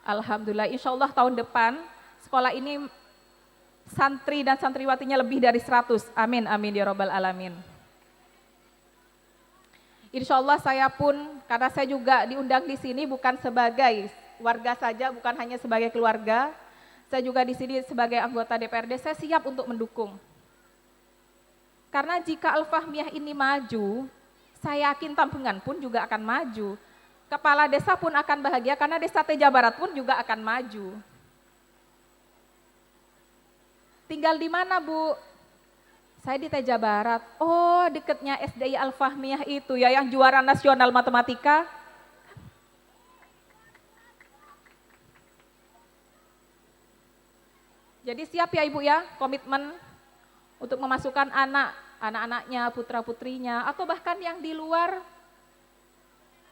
Alhamdulillah, insya Allah tahun depan sekolah ini santri dan santriwatinya lebih dari 100. Amin, amin ya robbal alamin. Insya Allah saya pun, karena saya juga diundang di sini bukan sebagai warga saja, bukan hanya sebagai keluarga, saya juga di sini sebagai anggota DPRD, saya siap untuk mendukung. Karena jika Al-Fahmiyah ini maju, saya yakin Tampungan pun juga akan maju. Kepala desa pun akan bahagia karena desa Teja Barat pun juga akan maju. Tinggal di mana, Bu? Saya di Teja Barat. Oh, dekatnya SDI Al-Fahmiyah itu ya, yang juara nasional matematika. Jadi siap ya Ibu ya, komitmen untuk memasukkan anak-anaknya, putra-putrinya, atau bahkan yang di luar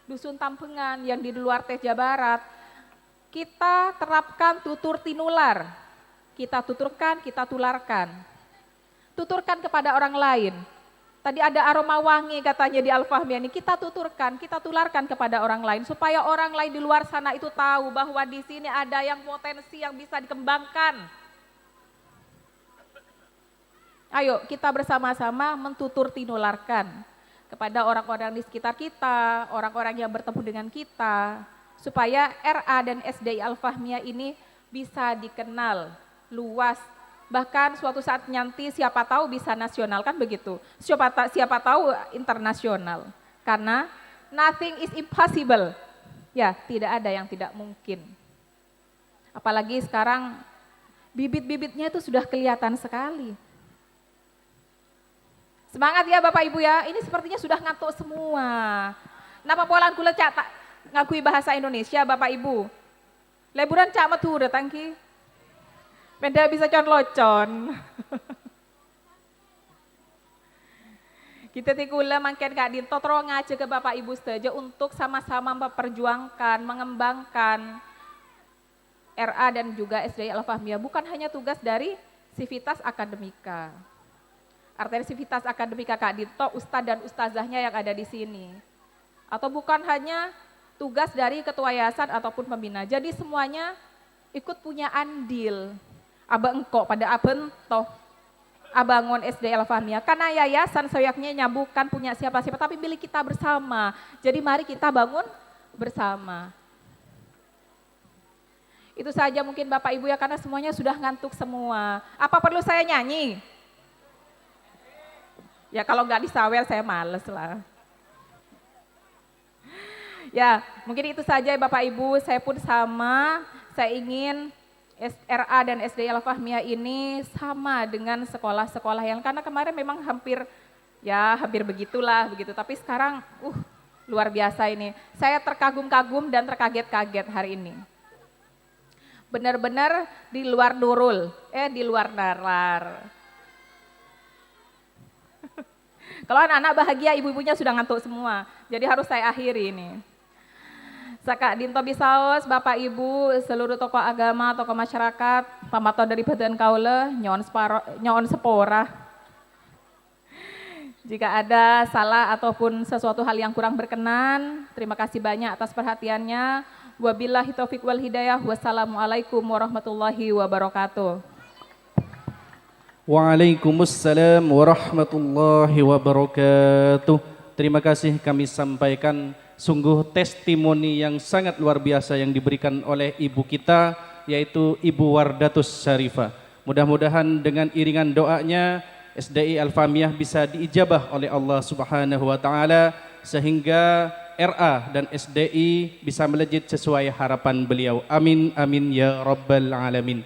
Dusun Tampengan, yang di luar Teja Barat, kita terapkan tutur tinular. Kita tuturkan, kita tularkan. Tuturkan kepada orang lain. Tadi ada aroma wangi katanya di Al-Fahmiyah ini, kita tuturkan, kita tularkan kepada orang lain, supaya orang lain di luar sana itu tahu bahwa di sini ada yang potensi yang bisa dikembangkan. Ayo kita bersama-sama mentutur tinularkan kepada orang-orang di sekitar kita, orang-orang yang bertemu dengan kita, supaya RA dan SDI Al-Fahmiyah ini bisa dikenal luas, bahkan suatu saat nanti siapa tahu bisa nasional, kan begitu, siapa tahu internasional, karena nothing is impossible, ya tidak ada yang tidak mungkin. Apalagi sekarang bibit-bibitnya itu sudah kelihatan sekali. Semangat ya Bapak Ibu ya, ini sepertinya sudah ngantuk semua. Napa polan kula cak tak ngakui bahasa Indonesia Bapak Ibu. Liburan cak metu datang ki. Benda bisa con-locon. Kita tikula mangken Kak Dinto terong aja ke Bapak Ibu saja untuk sama-sama memperjuangkan, mengembangkan RA dan juga SDI Al-Fahmiyah. Bukan hanya tugas dari Sivitas Akademika. Artinya Sivitas Akademika Kak Dito, ustadz dan ustazahnya yang ada di sini. Atau bukan hanya tugas dari ketua yayasan ataupun pembina. Jadi semuanya ikut punya andil. Aba engkau pada abentoh abangun SDI Al-Fahmiyah. Karena yayasan sayaknya bukan punya siapa-siapa, tapi milik kita bersama. Jadi mari kita bangun bersama. Itu saja mungkin Bapak Ibu ya, karena semuanya sudah ngantuk semua. Apa perlu saya nyanyi? Ya kalau nggak disawer saya males lah. Ya mungkin itu saja Bapak Ibu, saya pun sama, saya ingin RA dan SDI Al-Fahmiyah ini sama dengan sekolah-sekolah yang, karena kemarin memang hampir begitulah begitu, tapi sekarang luar biasa ini. Saya terkagum-kagum dan terkaget-kaget hari ini. Benar-benar di luar nurul, di luar nalar. Kalau anak-anak bahagia, ibu-ibunya sudah ngantuk semua. Jadi harus saya akhiri ini. Saka Dinto Bisaos, Bapak Ibu, seluruh tokoh agama, tokoh masyarakat, pamato dari badan kaula, nyon sepora. Jika ada salah ataupun sesuatu hal yang kurang berkenan, terima kasih banyak atas perhatiannya. Wabillahi taufiq wal hidayah. Wassalamualaikum warahmatullahi wabarakatuh. Waalaikumsalam warahmatullahi wabarakatuh. Terima kasih kami sampaikan, sungguh testimoni yang sangat luar biasa yang diberikan oleh ibu kita, yaitu Ibu Wardatus Syarifah. Mudah-mudahan dengan iringan doanya SDI Al-Fahmiyah bisa diijabah oleh Allah Subhanahu wa taala, sehingga RA dan SDI bisa melejit sesuai harapan beliau. Amin amin ya rabbal alamin.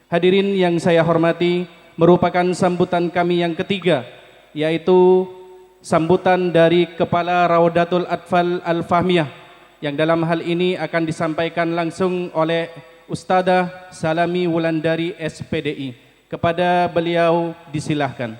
Hadirin yang saya hormati, merupakan sambutan kami yang ketiga, yaitu sambutan dari Kepala Raudatul Atfal Al-Fahmiyah, yang dalam hal ini akan disampaikan langsung oleh Ustadzah Salami Wulandari SPDI. Kepada beliau disilahkan.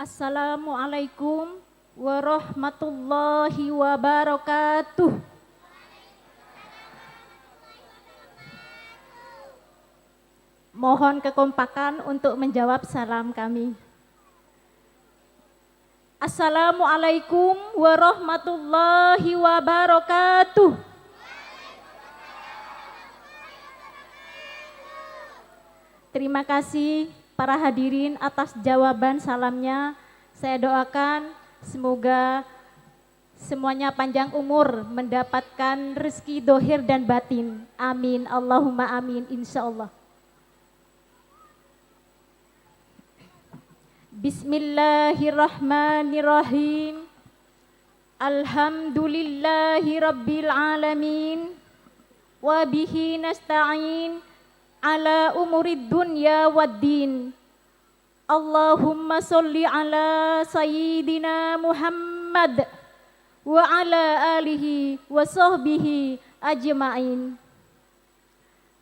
Assalamualaikum warahmatullahi wabarakatuh. Mohon kekompakan untuk menjawab salam kami. Assalamualaikum warahmatullahi wabarakatuh. Terima kasih para hadirin atas jawaban salamnya. Saya doakan semoga semuanya panjang umur, mendapatkan rezeki dohir dan batin. Amin, Allahumma amin, insya Allah. Bismillahirrahmanirrahim. Alhamdulillahi rabbil alamin. Wa bihi nasta'in ala umurid dunya waddin. Allahumma salli ala sayyidina Muhammad wa ala alihi wa sahbihi ajma'in.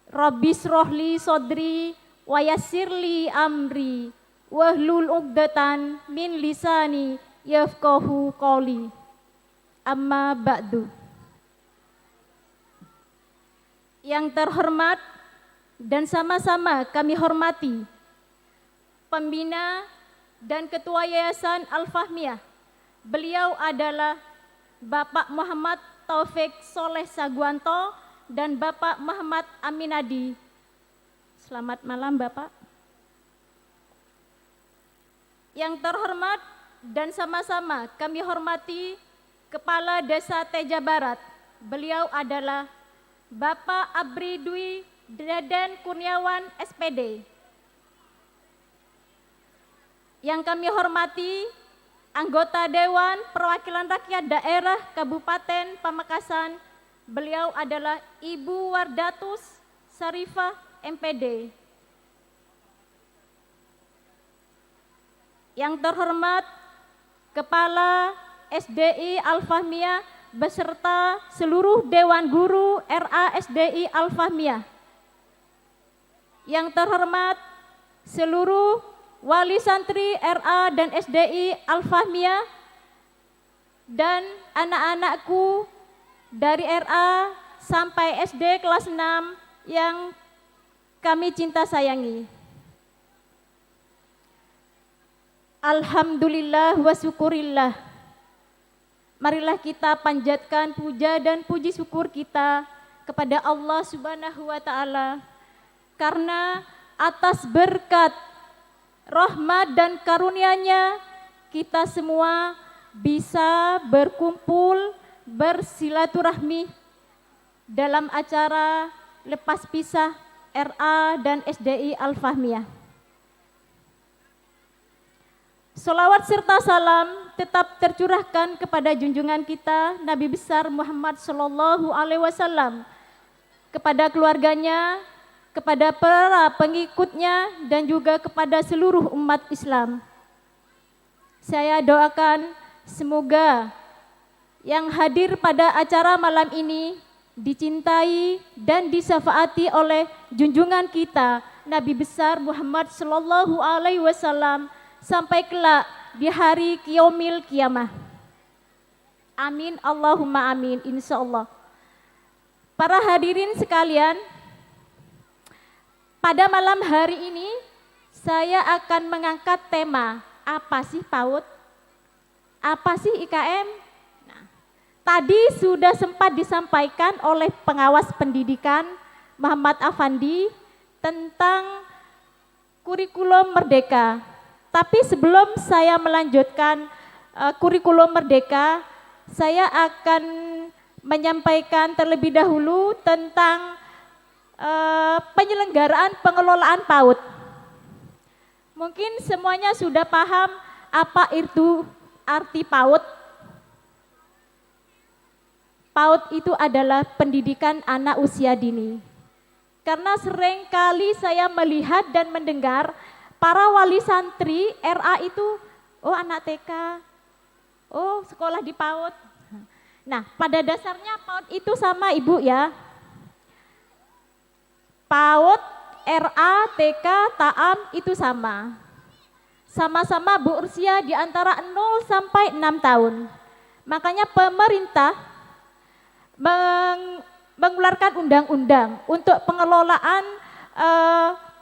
Rabbis rohli sodri wa yassirli amri wahlul uqdatan min lisani yafqahu qawli. Amma ba'du. Yang terhormat dan sama-sama kami hormati pembina dan ketua Yayasan Al-Fahmiyah. Beliau adalah Bapak Muhammad Taufik Soleh Saguanto dan Bapak Muhammad Aminadi. Selamat malam Bapak. Yang terhormat dan sama-sama kami hormati Kepala Desa Teja Barat. Beliau adalah Bapak Abri Dwi Deden Kurniawan SPD. Yang kami hormati anggota Dewan Perwakilan Rakyat Daerah Kabupaten Pamekasan. Beliau adalah Ibu Wardatus Sarifah MPD. Yang terhormat Kepala SDI Al-Fahmiyah beserta seluruh Dewan Guru RA SDI Al-Fahmiyah. Yang terhormat seluruh Wali Santri RA dan SDI Al-Fahmiyah dan anak-anakku dari RA sampai SD kelas 6 yang kami cinta sayangi. Alhamdulillah wa syukurillah. Marilah kita panjatkan puja dan puji syukur kita kepada Allah Subhanahu wa taala karena atas berkat rahmat dan karunia-Nya kita semua bisa berkumpul bersilaturahmi dalam acara lepas pisah RA dan SDI Al-Fahmiyah. Salawat serta salam tetap tercurahkan kepada junjungan kita Nabi besar Muhammad sallallahu alaihi wasallam, kepada keluarganya, kepada para pengikutnya dan juga kepada seluruh umat Islam. Saya doakan semoga yang hadir pada acara malam ini dicintai dan disyafaati oleh junjungan kita Nabi besar Muhammad sallallahu alaihi wasallam sampai kelak di hari yaumil kiamah. Amin, Allahumma amin, insyaallah. Para hadirin sekalian, pada malam hari ini saya akan mengangkat tema apa sih PAUD? Apa sih IKM? Nah, tadi sudah sempat disampaikan oleh pengawas pendidikan Muhammad Afandi tentang kurikulum merdeka. Tapi sebelum saya melanjutkan kurikulum merdeka, saya akan menyampaikan terlebih dahulu tentang penyelenggaraan pengelolaan PAUD. Mungkin semuanya sudah paham apa itu arti PAUD. PAUD itu adalah pendidikan anak usia dini. Karena sering kali saya melihat dan mendengar para wali santri RA itu, oh anak TK, oh sekolah di PAUD. Nah, pada dasarnya PAUD itu sama Ibu ya. PAUD, RA, TK, TAAM itu sama. sama-sama berusia di antara 0 sampai 6 tahun. Makanya pemerintah mengeluarkan undang-undang untuk pengelolaan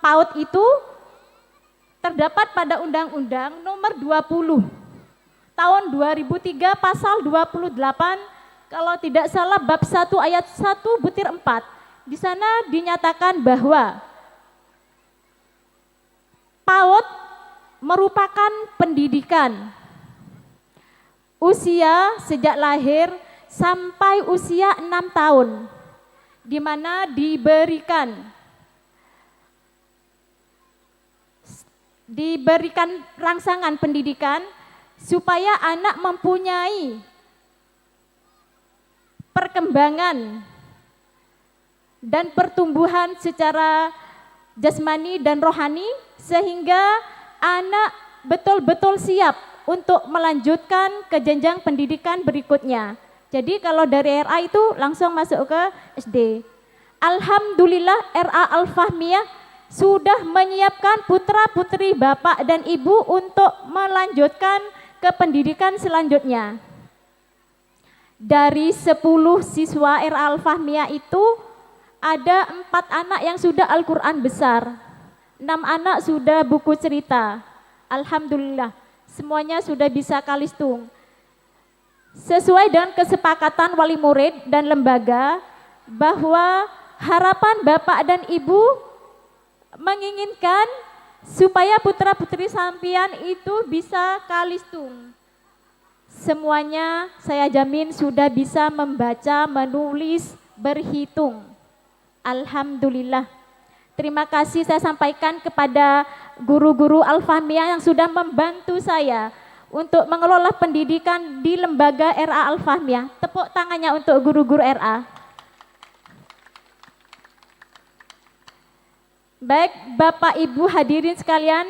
PAUD itu terdapat pada Undang-Undang Nomor 20 tahun 2003 pasal 28, kalau tidak salah bab 1 ayat 1/4. Di sana dinyatakan bahwa PAUD merupakan pendidikan usia sejak lahir sampai usia 6 tahun, di mana diberikan rangsangan pendidikan supaya anak mempunyai perkembangan dan pertumbuhan secara jasmani dan rohani, sehingga anak betul-betul siap untuk melanjutkan ke jenjang pendidikan berikutnya. Jadi kalau dari RA itu langsung masuk ke SD. Alhamdulillah RA Al-Fahmiyah sudah menyiapkan putra-putri Bapak dan Ibu untuk melanjutkan ke pendidikan selanjutnya. Dari 10 siswa RA Al-Fahmiyah itu ada 4 anak yang sudah Al-Quran besar, 6 anak sudah buku cerita. Alhamdulillah, semuanya sudah bisa kalistung. Sesuai dengan kesepakatan wali murid dan lembaga, bahwa harapan Bapak dan Ibu menginginkan supaya putra-putri sampian itu bisa kalistung. Semuanya saya jamin sudah bisa membaca, menulis, berhitung. Alhamdulillah. Terima kasih saya sampaikan kepada guru-guru Al-Fahmiyah yang sudah membantu saya untuk mengelola pendidikan di lembaga RA Al-Fahmiyah. Tepuk tangannya untuk guru-guru RA. Baik, Bapak Ibu hadirin sekalian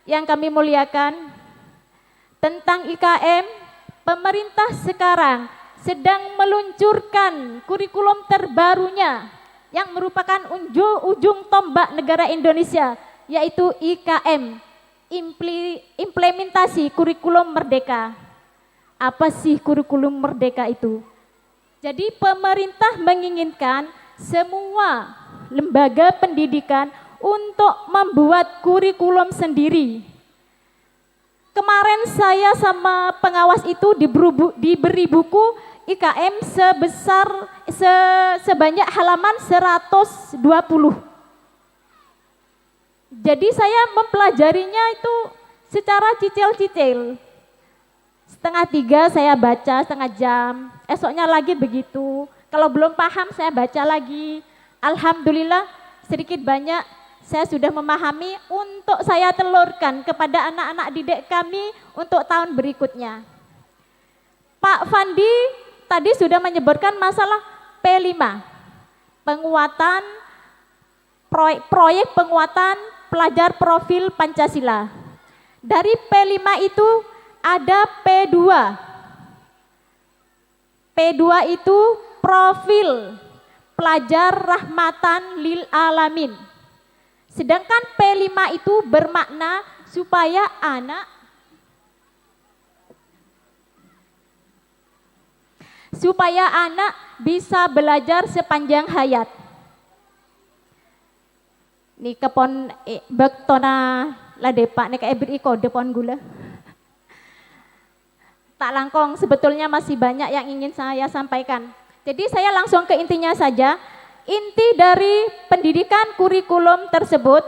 yang kami muliakan, tentang IKM, pemerintah sekarang sedang meluncurkan kurikulum terbarunya yang merupakan ujung tombak negara Indonesia, yaitu IKM, implementasi kurikulum merdeka. Apa sih kurikulum merdeka itu? Jadi pemerintah menginginkan semua lembaga pendidikan untuk membuat kurikulum sendiri. Kemarin saya sama pengawas itu diberi buku IKM sebanyak halaman 120. Jadi saya mempelajarinya itu secara cicil-cicil. 2:30 saya baca, setengah jam, esoknya lagi begitu. Kalau belum paham saya baca lagi. Alhamdulillah sedikit banyak saya sudah memahami untuk saya telurkan kepada anak-anak didik kami untuk tahun berikutnya. Pak Fandi tadi sudah menyebutkan masalah P5, penguatan proyek penguatan pelajar profil Pancasila. Dari P5 itu ada P2. P2 itu profil pelajar rahmatan lil alamin. Sedangkan P5 itu bermakna supaya anak bisa belajar sepanjang hayat. Nih kepon bektona ladepak nih kayak beri kode pon gula. Tak langkong, sebetulnya masih banyak yang ingin saya sampaikan. Jadi saya langsung ke intinya saja. Inti dari pendidikan kurikulum tersebut,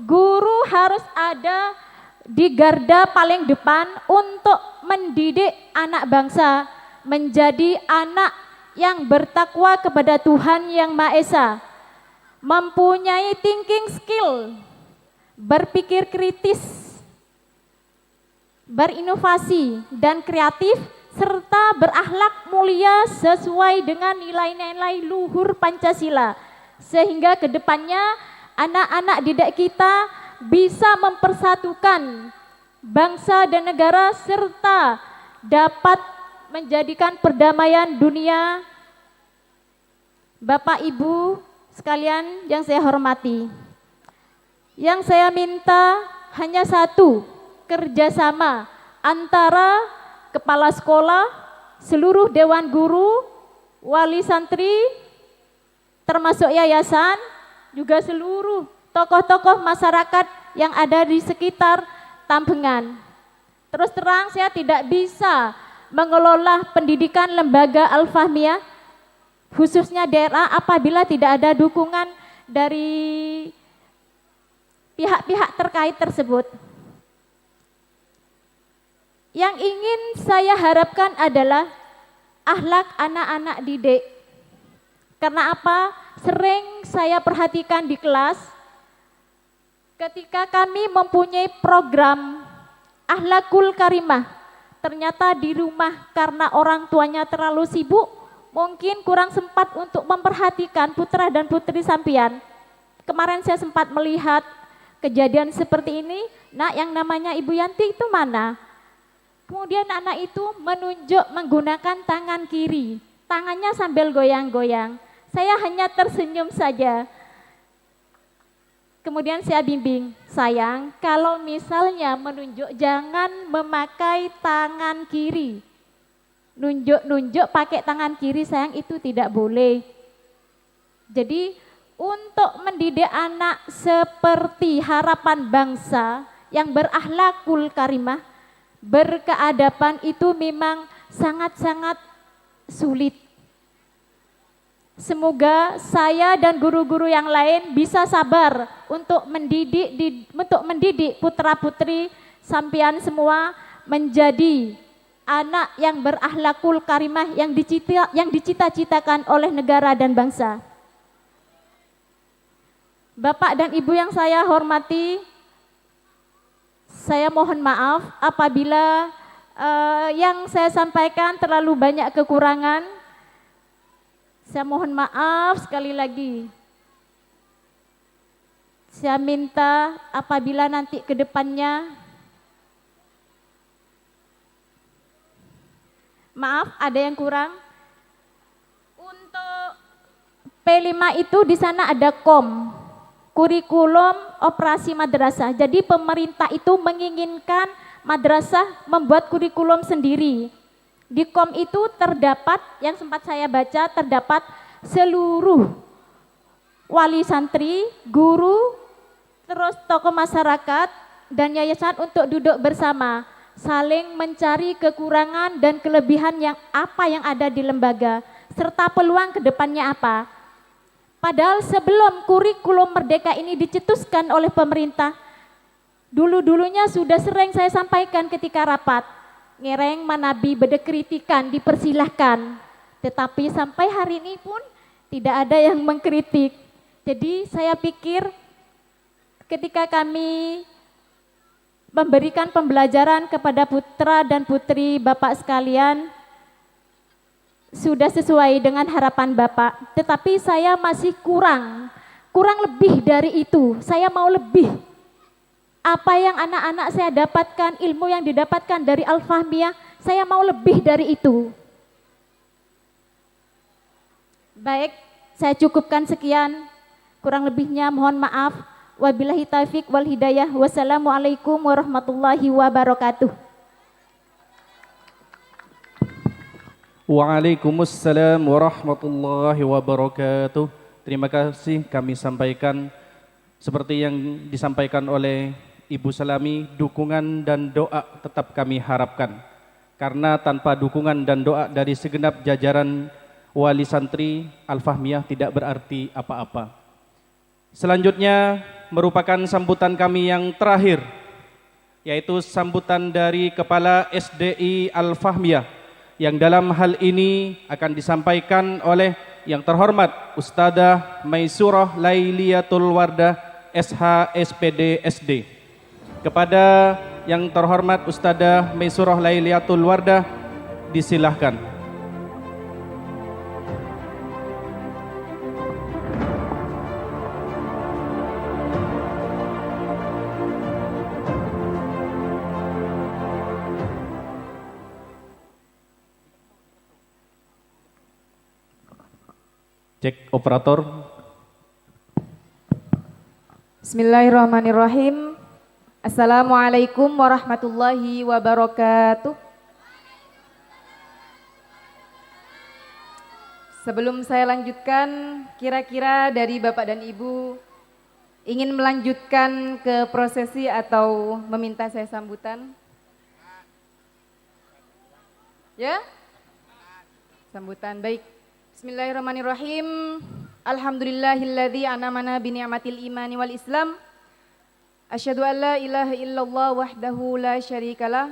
guru harus ada di garda paling depan untuk mendidik anak bangsa menjadi anak yang bertakwa kepada Tuhan Yang Maha Esa, mempunyai thinking skill, berpikir kritis, berinovasi dan kreatif, serta berakhlak mulia sesuai dengan nilai-nilai luhur Pancasila, sehingga kedepannya anak-anak didik kita bisa mempersatukan bangsa dan negara serta dapat menjadikan perdamaian dunia. Bapak Ibu sekalian yang saya hormati, yang saya minta hanya satu, kerjasama antara kepala sekolah, seluruh dewan guru, wali santri, termasuk yayasan, juga seluruh tokoh-tokoh masyarakat yang ada di sekitar Tambengan. Terus terang saya tidak bisa mengelola pendidikan lembaga Al-Fahmiyah, khususnya daerah, apabila tidak ada dukungan dari pihak-pihak terkait tersebut. Yang ingin saya harapkan adalah akhlak anak-anak didik. Karena apa? Sering saya perhatikan di kelas, ketika kami mempunyai program akhlakul karimah, ternyata di rumah karena orang tuanya terlalu sibuk, mungkin kurang sempat untuk memperhatikan putra dan putri sampian. Kemarin saya sempat melihat kejadian seperti ini. Nak, yang namanya Ibu Yanti itu mana? Kemudian anak itu menunjuk menggunakan tangan kiri, tangannya sambil goyang-goyang. Saya hanya tersenyum saja. Kemudian saya bimbing, sayang, kalau misalnya menunjuk jangan memakai tangan kiri. Nunjuk-nunjuk pakai tangan kiri, sayang, itu tidak boleh. Jadi untuk mendidik anak seperti harapan bangsa yang berakhlakul karimah, berkeadaban, itu memang sangat-sangat sulit. Semoga saya dan guru-guru yang lain bisa sabar untuk mendidik putra-putri sampean semua menjadi anak yang berakhlakul karimah yang dicita-citakan oleh negara dan bangsa. Bapak dan Ibu yang saya hormati, saya mohon maaf apabila yang saya sampaikan terlalu banyak kekurangan. Saya mohon maaf sekali lagi. Saya minta apabila nanti ke depannya, maaf ada yang kurang. Untuk P5 itu di sana ada kurikulum operasi madrasah. Jadi pemerintah itu menginginkan madrasah membuat kurikulum sendiri. Di itu terdapat, yang sempat saya baca, terdapat seluruh wali santri, guru, terus tokoh masyarakat dan yayasan untuk duduk bersama, saling mencari kekurangan dan kelebihan yang ada di lembaga, serta peluang ke depannya apa. Padahal sebelum kurikulum merdeka ini dicetuskan oleh pemerintah, dulu-dulunya sudah sering saya sampaikan ketika rapat, ngereng manabi beda kritikan dipersilahkan, tetapi sampai hari ini pun tidak ada yang mengkritik. Jadi saya pikir ketika kami memberikan pembelajaran kepada putra dan putri Bapak sekalian, sudah sesuai dengan harapan Bapak, tetapi saya masih kurang lebih dari itu. Saya mau lebih. Apa yang anak-anak saya dapatkan, ilmu yang didapatkan dari Al-Fahmiyah, saya mau lebih dari itu. Baik, saya cukupkan sekian. Kurang lebihnya mohon maaf. Wabillahi taufiq wal hidayah. Wassalamualaikum warahmatullahi wabarakatuh. Waalaikumsalam warahmatullahi wabarakatuh. Terima kasih kami sampaikan seperti yang disampaikan oleh Ibu Salami, dukungan dan doa tetap kami harapkan. Karena tanpa dukungan dan doa dari segenap jajaran wali santri, Al-Fahmiyah tidak berarti apa-apa. Selanjutnya merupakan sambutan kami yang terakhir, yaitu sambutan dari Kepala SDI Al-Fahmiyah, yang dalam hal ini akan disampaikan oleh yang terhormat Ustadzah Maisurah Lailiyatul Wardah SH SPD SD. Kepada yang terhormat Ustadzah Maisurah Lailiyatul Wardah, disilahkan. Cek operator. Bismillahirrahmanirrahim. Assalamualaikum warahmatullahi wabarakatuh. Sebelum saya lanjutkan, kira-kira dari Bapak dan Ibu ingin melanjutkan ke prosesi atau meminta saya sambutan? Ya? Sambutan, baik. Bismillahirrahmanirrahim. Alhamdulillahilladzi an'amana bi ni'matil imani wal islam. Asyhadu an la ilaha illallah wahdahu la syarikalah.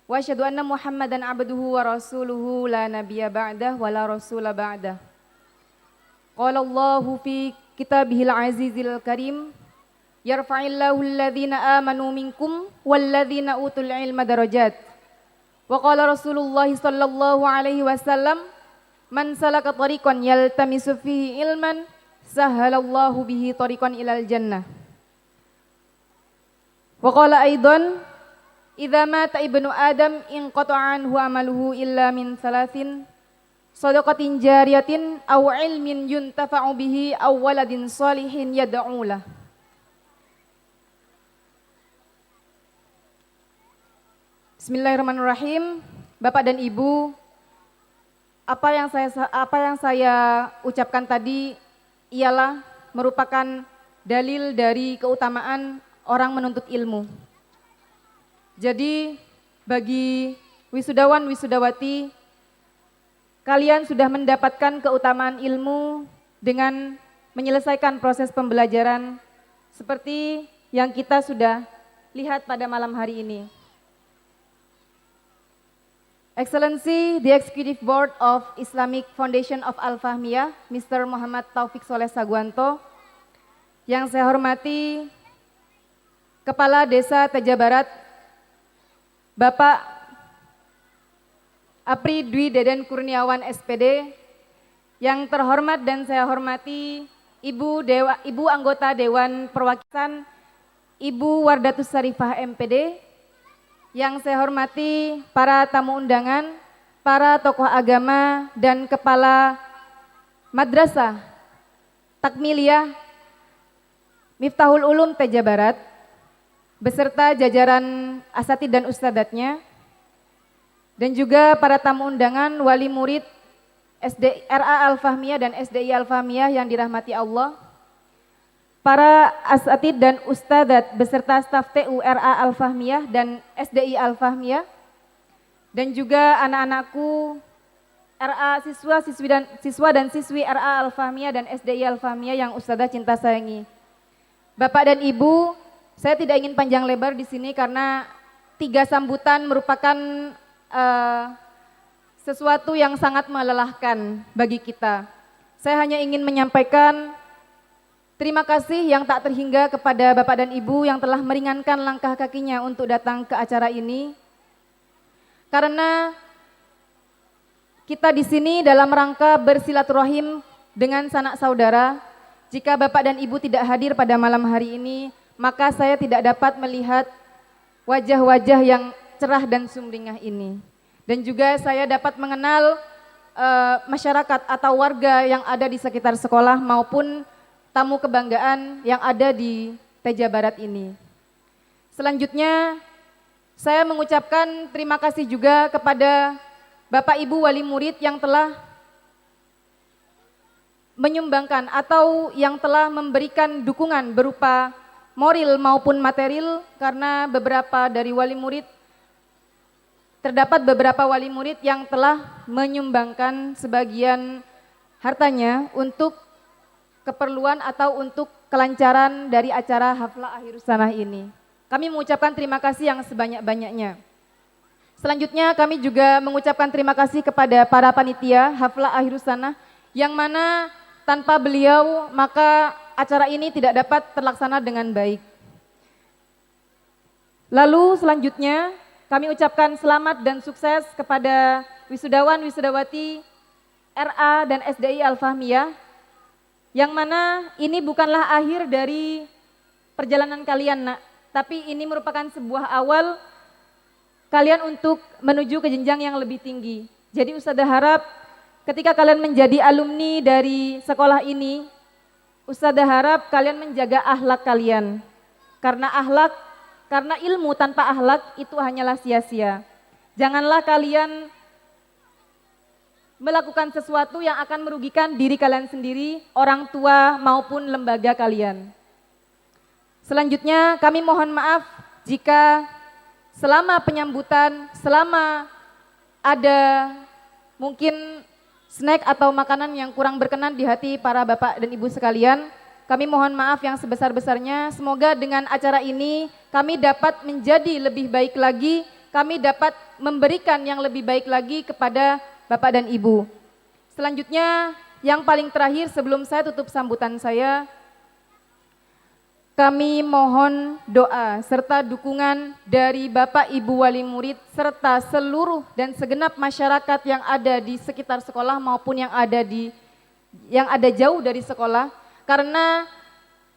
Wa asyhadu anna Muhammadan abduhu wa rasuluhu la nabiyya ba'dah wa la rasula ba'dah. Qala Allahu fi kitabihil azizil karim, yarfa'illahu alladhina amanu minkum walladhina utul ilma darajat. Wa qala Rasulullah sallallahu alaihi wasallam, man salaka tariqan yaltamisu fihi ilman sahhalallahu bihi tariqan ilal jannah. Wa qala aidan, idza mata ibnu adam inqata'a anhu amaluhu illa min thalathin, shadaqatin jariyatin aw ilmin yuntafa'u bihi aw waladin salihin yad'u lah. Bismillahirrahmanirrahim. Bapak dan Ibu, apa yang saya ucapkan tadi ialah merupakan dalil dari keutamaan orang menuntut ilmu. Jadi bagi wisudawan wisudawati, kalian sudah mendapatkan keutamaan ilmu dengan menyelesaikan proses pembelajaran seperti yang kita sudah lihat pada malam hari ini. Excellency, the Executive Board of Islamic Foundation of Al-Fahmiyah, Mr. Muhammad Taufik Soleh Saguanto, yang saya hormati Kepala Desa Teja Barat, Bapak Apri Dwi Deden Kurniawan SPD, yang terhormat dan saya hormati Ibu Anggota Dewan Perwakilan, Ibu Wardatus Sarifah MPD, yang saya hormati para tamu undangan, para tokoh agama dan kepala madrasah Takmiliyah Miftahul Ulum Teja Barat, beserta jajaran asatid dan ustadzatnya, dan juga para tamu undangan, wali murid RA Al-Fahmiyah dan SDI Al-Fahmiyah yang dirahmati Allah, para asatid dan ustadzat beserta staf TU RA Al-Fahmiyah dan SDI Al-Fahmiyah, dan juga anak-anakku RA siswa dan siswi RA Al-Fahmiyah dan SDI Al-Fahmiyah yang ustadzah cinta sayangi. Bapak dan Ibu, saya tidak ingin panjang lebar di sini karena 3 sambutan merupakan sesuatu yang sangat melelahkan bagi kita. Saya hanya ingin menyampaikan terima kasih yang tak terhingga kepada Bapak dan Ibu yang telah meringankan langkah kakinya untuk datang ke acara ini. Karena kita di sini dalam rangka bersilaturahim dengan sanak saudara. Jika Bapak dan Ibu tidak hadir pada malam hari ini, maka saya tidak dapat melihat wajah-wajah yang cerah dan sumringah ini. Dan juga saya dapat mengenal masyarakat atau warga yang ada di sekitar sekolah maupun tamu kebanggaan yang ada di Teja Barat ini. Selanjutnya, saya mengucapkan terima kasih juga kepada Bapak Ibu wali murid yang telah menyumbangkan atau yang telah memberikan dukungan berupa moral maupun material, karena terdapat beberapa wali murid yang telah menyumbangkan sebagian hartanya untuk keperluan atau untuk kelancaran dari acara Haflah Akhirus Sanah ini. Kami mengucapkan terima kasih yang sebanyak-banyaknya. Selanjutnya kami juga mengucapkan terima kasih kepada para panitia Haflah Akhirus Sanah, yang mana tanpa beliau maka acara ini tidak dapat terlaksana dengan baik. Lalu selanjutnya kami ucapkan selamat dan sukses kepada wisudawan wisudawati RA dan SDI Al-Fahmiyah, yang mana ini bukanlah akhir dari perjalanan kalian, nak, tapi ini merupakan sebuah awal kalian untuk menuju ke jenjang yang lebih tinggi. Jadi Ustadzah harap ketika kalian menjadi alumni dari sekolah ini, Ustadzah harap kalian menjaga akhlak kalian. karena ilmu tanpa akhlak itu hanyalah sia-sia. Janganlah kalian melakukan sesuatu yang akan merugikan diri kalian sendiri, orang tua maupun lembaga kalian. Selanjutnya kami mohon maaf jika selama penyambutan, selama ada mungkin snack atau makanan yang kurang berkenan di hati para bapak dan ibu sekalian, kami mohon maaf yang sebesar-besarnya. Semoga dengan acara ini kami dapat menjadi lebih baik lagi, kami dapat memberikan yang lebih baik lagi kepada bapak dan ibu. Selanjutnya yang paling terakhir sebelum saya tutup sambutan saya, kami mohon doa serta dukungan dari Bapak Ibu Wali Murid serta seluruh dan segenap masyarakat yang ada di sekitar sekolah maupun yang ada jauh dari sekolah, karena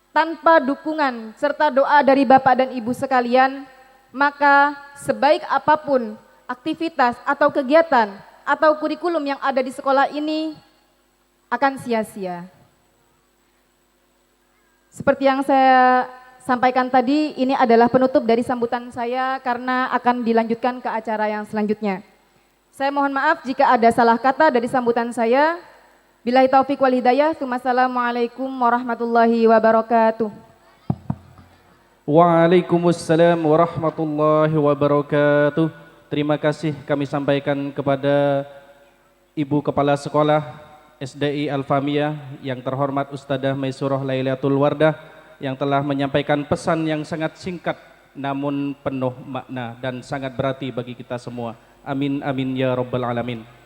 tanpa dukungan serta doa dari Bapak dan Ibu sekalian, maka sebaik apapun aktivitas atau kegiatan atau kurikulum yang ada di sekolah ini akan sia-sia. Seperti yang saya sampaikan tadi, ini adalah penutup dari sambutan saya karena akan dilanjutkan ke acara yang selanjutnya. Saya mohon maaf jika ada salah kata dari sambutan saya. Billahi taufiq wal hidayah. Wassalamualaikum warahmatullahi wabarakatuh. Waalaikumsalam warahmatullahi wabarakatuh. Terima kasih kami sampaikan kepada Ibu Kepala Sekolah SDI Al-Fahmiyah yang terhormat Ustadzah Maisurah Lailatul Wardah yang telah menyampaikan pesan yang sangat singkat namun penuh makna dan sangat berarti bagi kita semua. Amin amin ya rabbal alamin.